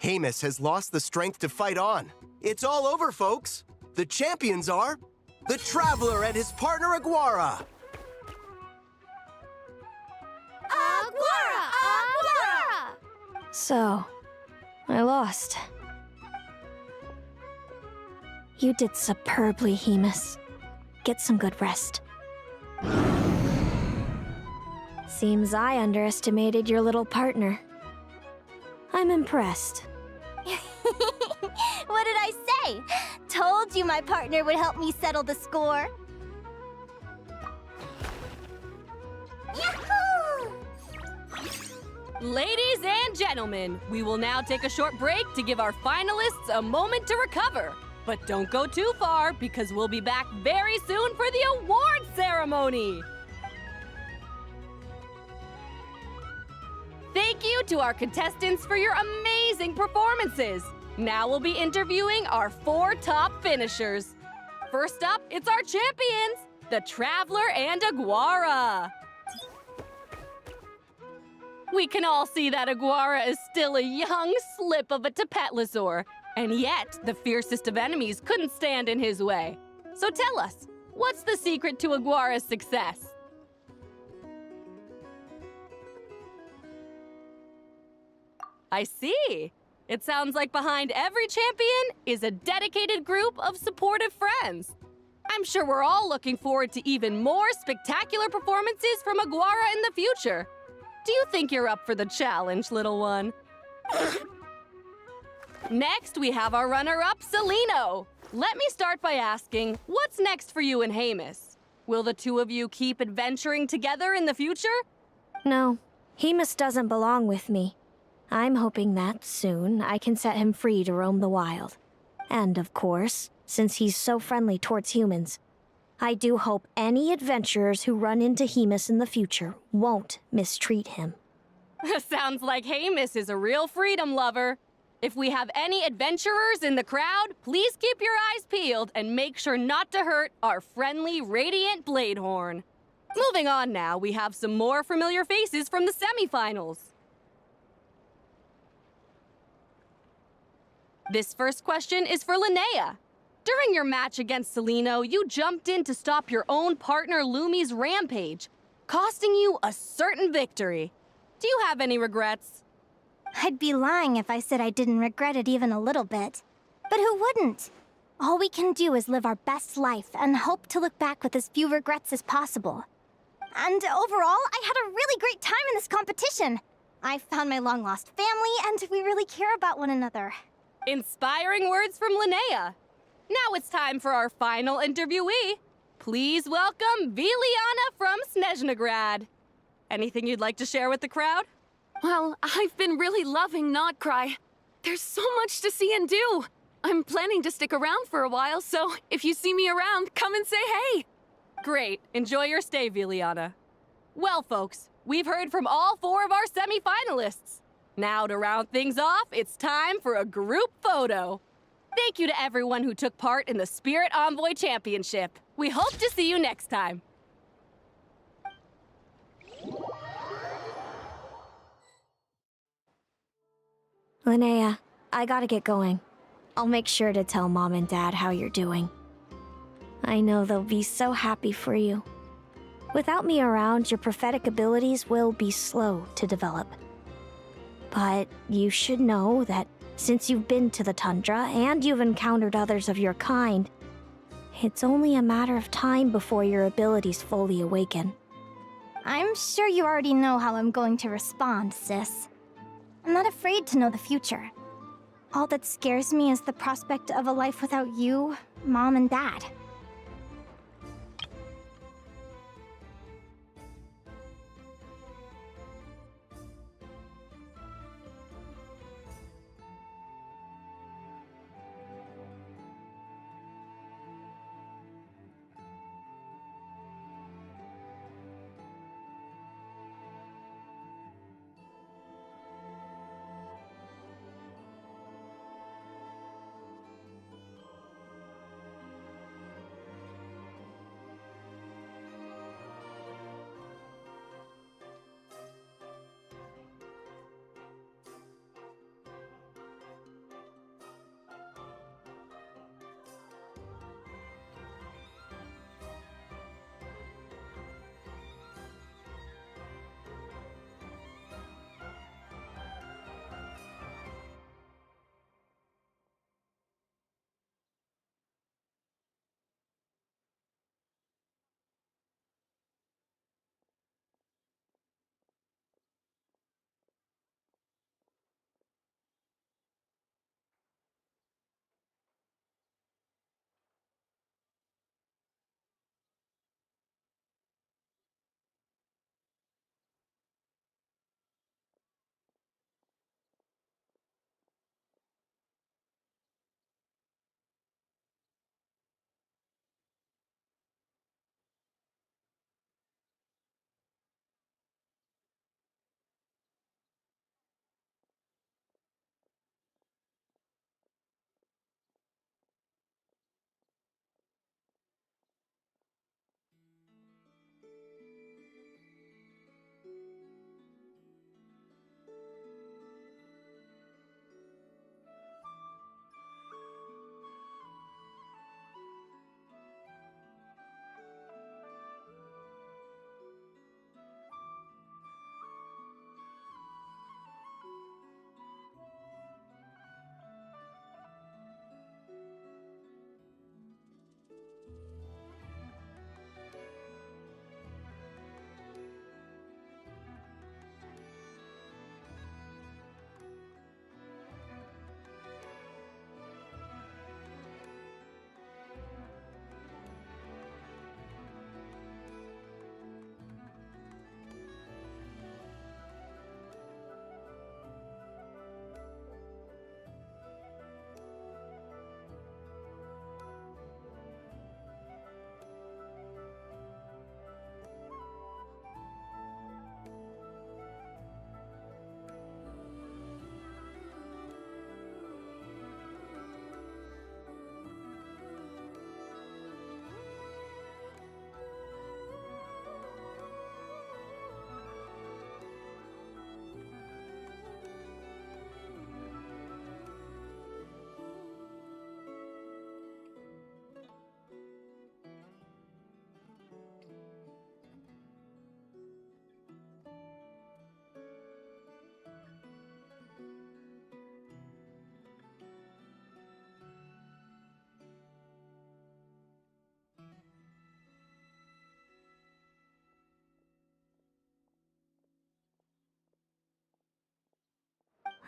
Speaker 14: Hemus has lost the strength to fight on. It's all over, folks. The champions are the Traveler and his partner Aguara.
Speaker 8: So, I lost. You did superbly, Hemus. Get some good rest. Seems I underestimated your little partner. I'm impressed.
Speaker 2: What did I say? Told you my partner would help me settle the score. Yahoo!
Speaker 3: Ladies and gentlemen, we will now take a short break to give our finalists a moment to recover. But don't go too far, because we'll be back very soon for the award ceremony. Thank you to our contestants for your amazing performances. Now we'll be interviewing our 4 top finishers. First up, it's our champions, the Traveler and Aguara. We can all see that Aguara is still a young slip of a Tapetlosaur, and yet the fiercest of enemies couldn't stand in his way. So tell us, what's the secret to Aguara's success? I see. It sounds like behind every champion is a dedicated group of supportive friends. I'm sure we're all looking forward to even more spectacular performances from Aguara in the future. Do you think you're up for the challenge, little one? Next, we have our runner-up, Celino. Let me start by asking, what's next for you and Hemus? Will the two of you keep adventuring together in the future?
Speaker 8: No, Hemus doesn't belong with me. I'm hoping that soon I can set him free to roam the wild. And of course, since he's so friendly towards humans, I do hope any adventurers who run into Hemus in the future won't mistreat him.
Speaker 3: Sounds like Hemus is a real freedom lover. If we have any adventurers in the crowd, please keep your eyes peeled and make sure not to hurt our friendly, radiant Bladehorn. Moving on now, we have some more familiar faces from the semifinals. This first question is for Linnea. During your match against Celino, you jumped in to stop your own partner Lumi's rampage, costing you a certain victory. Do you have any regrets?
Speaker 2: I'd be lying if I said I didn't regret it even a little bit. But who wouldn't? All we can do is live our best life and hope to look back with as few regrets as possible. And overall, I had a really great time in this competition. I found my long-lost family, and we really care about one another.
Speaker 3: Inspiring words from Linnea. Now it's time for our final interviewee. Please welcome Viliana from Snezhnegrad. Anything you'd like to share with the crowd?
Speaker 6: Well, I've been really loving Nodcry. There's so much to see and do. I'm planning to stick around for a while, so if you see me around, come and say hey.
Speaker 3: Great. Enjoy your stay, Viliana. Well, folks, we've heard from all 4 of our semi-finalists. Now, to round things off, it's time for a group photo. Thank you to everyone who took part in the Spirit Envoy Championship. We hope to see you next time.
Speaker 8: Linnea, I gotta get going. I'll make sure to tell Mom and Dad how you're doing. I know they'll be so happy for you. Without me around, your prophetic abilities will be slow to develop. But you should know that since you've been to the tundra and you've encountered others of your kind, it's only a matter of time before your abilities fully awaken.
Speaker 2: I'm sure you already know how I'm going to respond, sis. I'm not afraid to know the future. All that scares me is the prospect of a life without you, Mom, and Dad.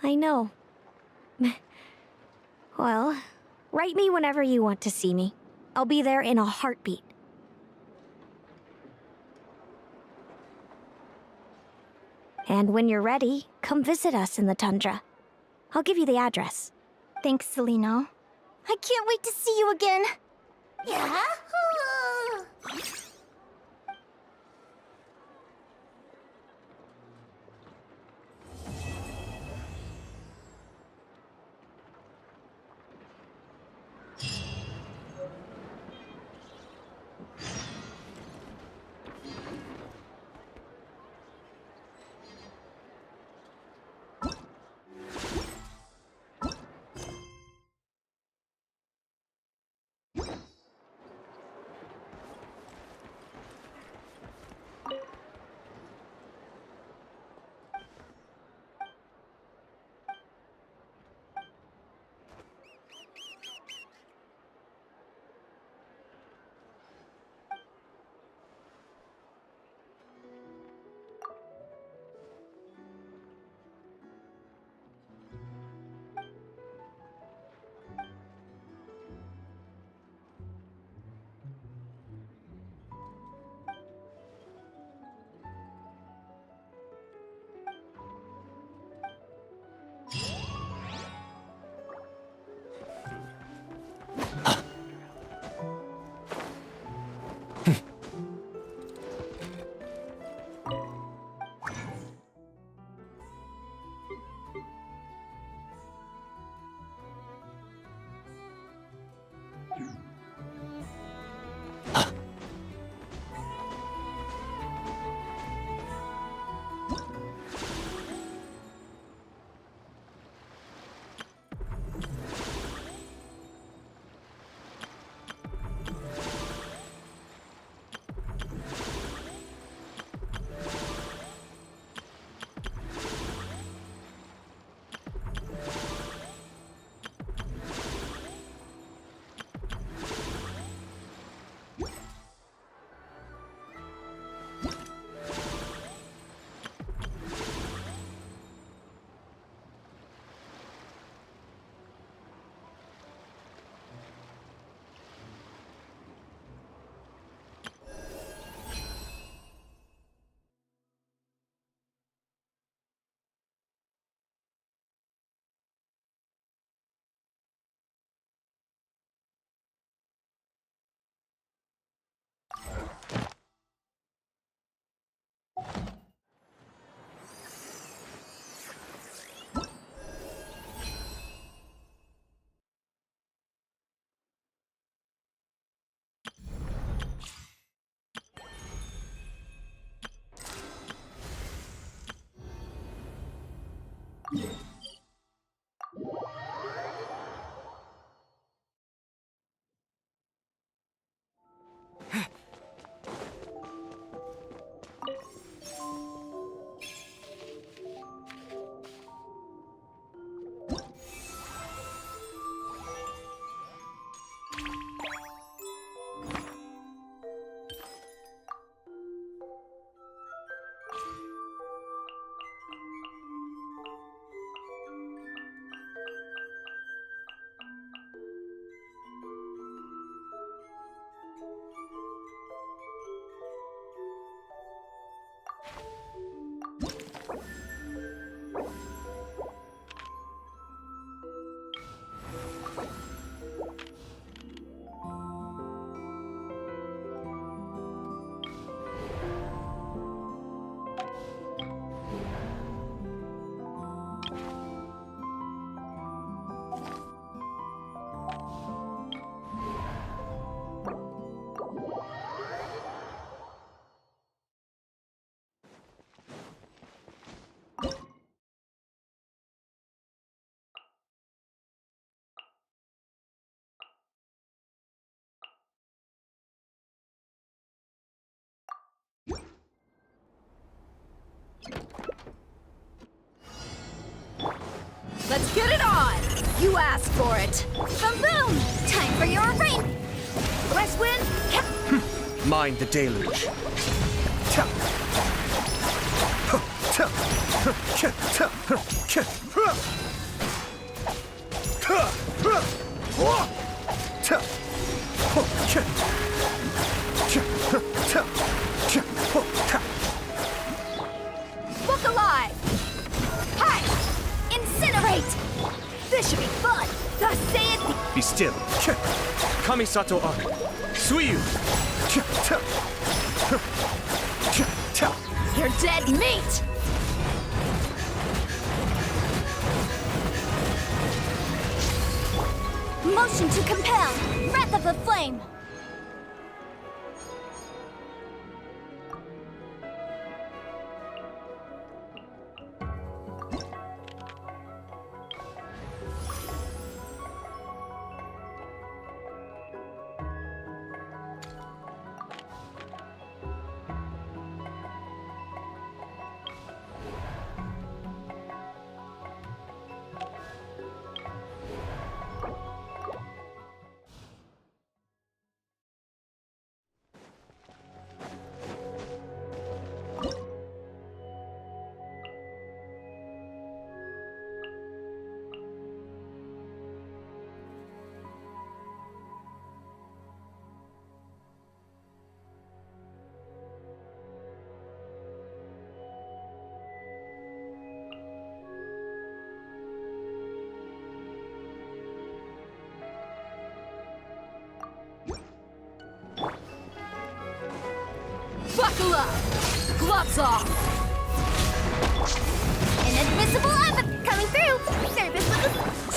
Speaker 8: I know. Well, Write me whenever you want to see me. I'll be there in a heartbeat. And when you're ready, come visit us in the tundra. I'll give you the address.
Speaker 2: Thanks, Selena. I can't wait to see you again. Yeah? Let's get it on! You asked for it! Boom boom! Time for your rain! West wind,
Speaker 7: Mind the deluge.
Speaker 2: Look alive! Hi! Incinerate! This should be fun! Thus saith the...
Speaker 13: Be still. Kamisato Arc. Suiyu.
Speaker 2: You're dead meat! Motion to compel! Wrath of the Flame! Buckle up! Gloves off! Inadmissible effort coming through! Service with a G!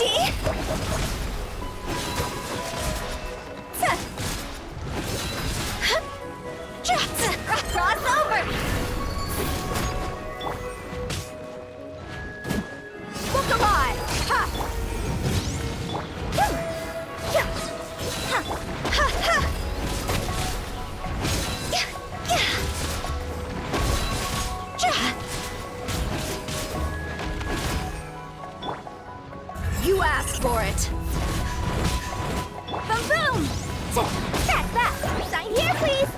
Speaker 2: Cross over! Look alive! Ha! You asked for it. Boom boom! That's that! Sign here, please!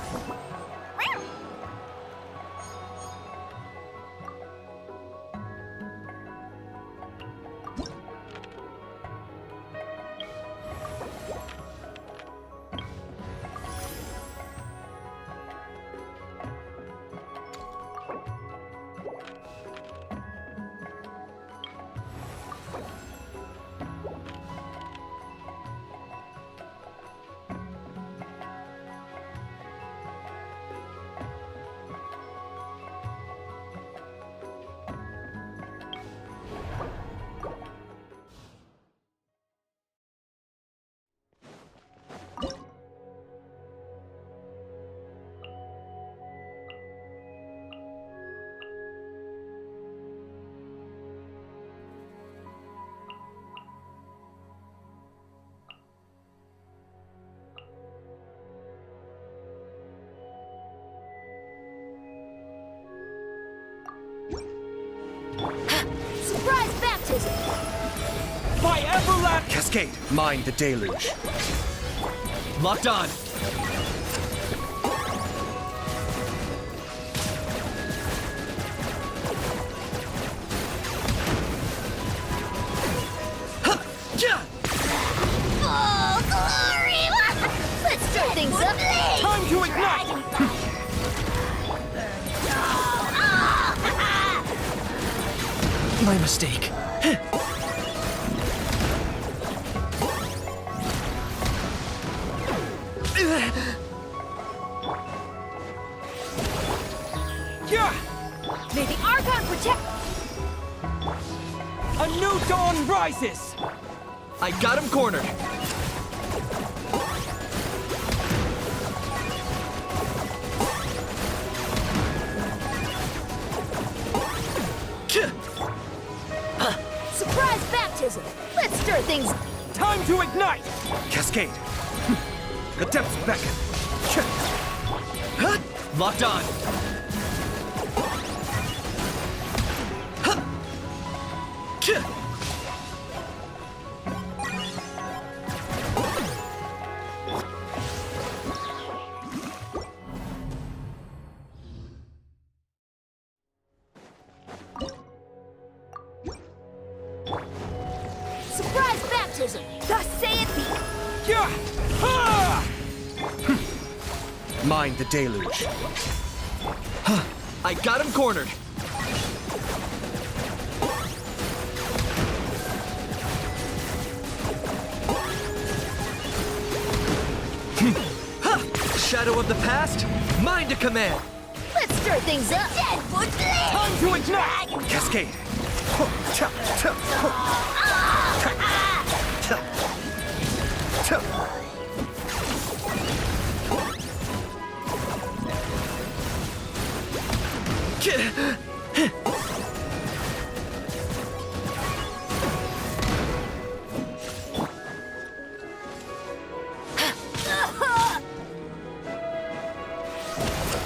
Speaker 2: Surprise baptism!
Speaker 13: By Everlap! Cascade, mind the deluge. Locked on.
Speaker 2: Oh, glory! Let's start things up!
Speaker 13: Time to ignite! My mistake.
Speaker 2: May the Archon protect...
Speaker 11: A new dawn rises!
Speaker 13: I got him cornered.
Speaker 2: Surprise baptism! Let's stir things...
Speaker 11: Time to ignite!
Speaker 13: Cascade. The depths beckon. Locked on.
Speaker 2: Surprise baptism! Thus saith the
Speaker 13: Mind the deluge.
Speaker 11: I got him cornered. Shadow of the past, mine to command.
Speaker 2: Let's stir things up. Deadwood Blaze!
Speaker 11: Time to ignite!
Speaker 13: Cascade.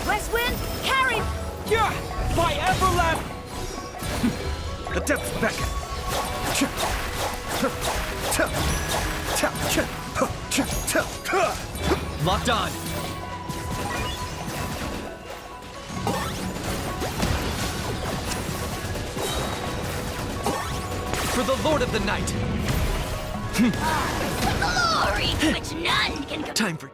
Speaker 2: West Wind, carry!
Speaker 11: Yeah! By everlasting!
Speaker 13: The depths beckon.
Speaker 11: Locked on. For the Lord of the Night.
Speaker 2: Glory, which none can compare.
Speaker 11: Time for...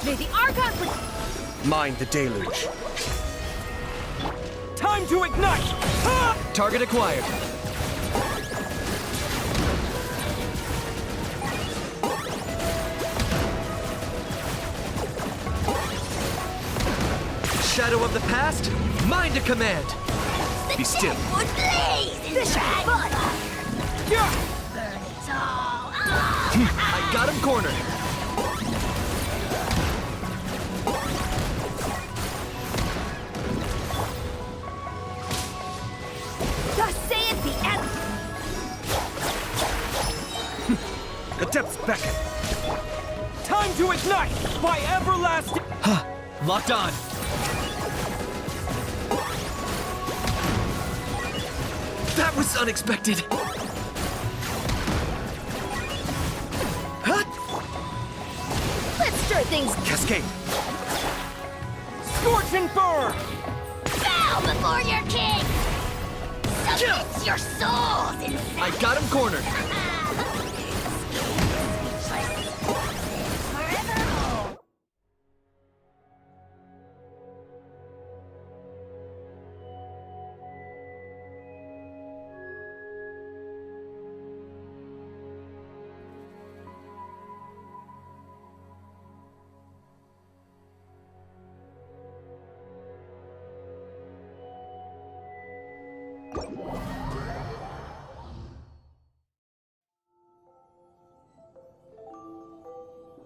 Speaker 2: May the Archon...
Speaker 13: Mind the deluge.
Speaker 11: Time to ignite! Target acquired. Shadow of the past, mine to command. Be still.
Speaker 2: Deadwood Blaze! This fun!
Speaker 11: Yeah!
Speaker 2: Burn it all!
Speaker 11: I got him cornered.
Speaker 2: Thus saith the end!
Speaker 13: The depths beckon.
Speaker 11: Time to ignite! By everlasting... Locked on. That was unexpected.
Speaker 2: Let's stir things...
Speaker 13: Cascade.
Speaker 11: Scorch and burn!
Speaker 2: Bow before your king! Submit your souls inside!
Speaker 11: I got him cornered.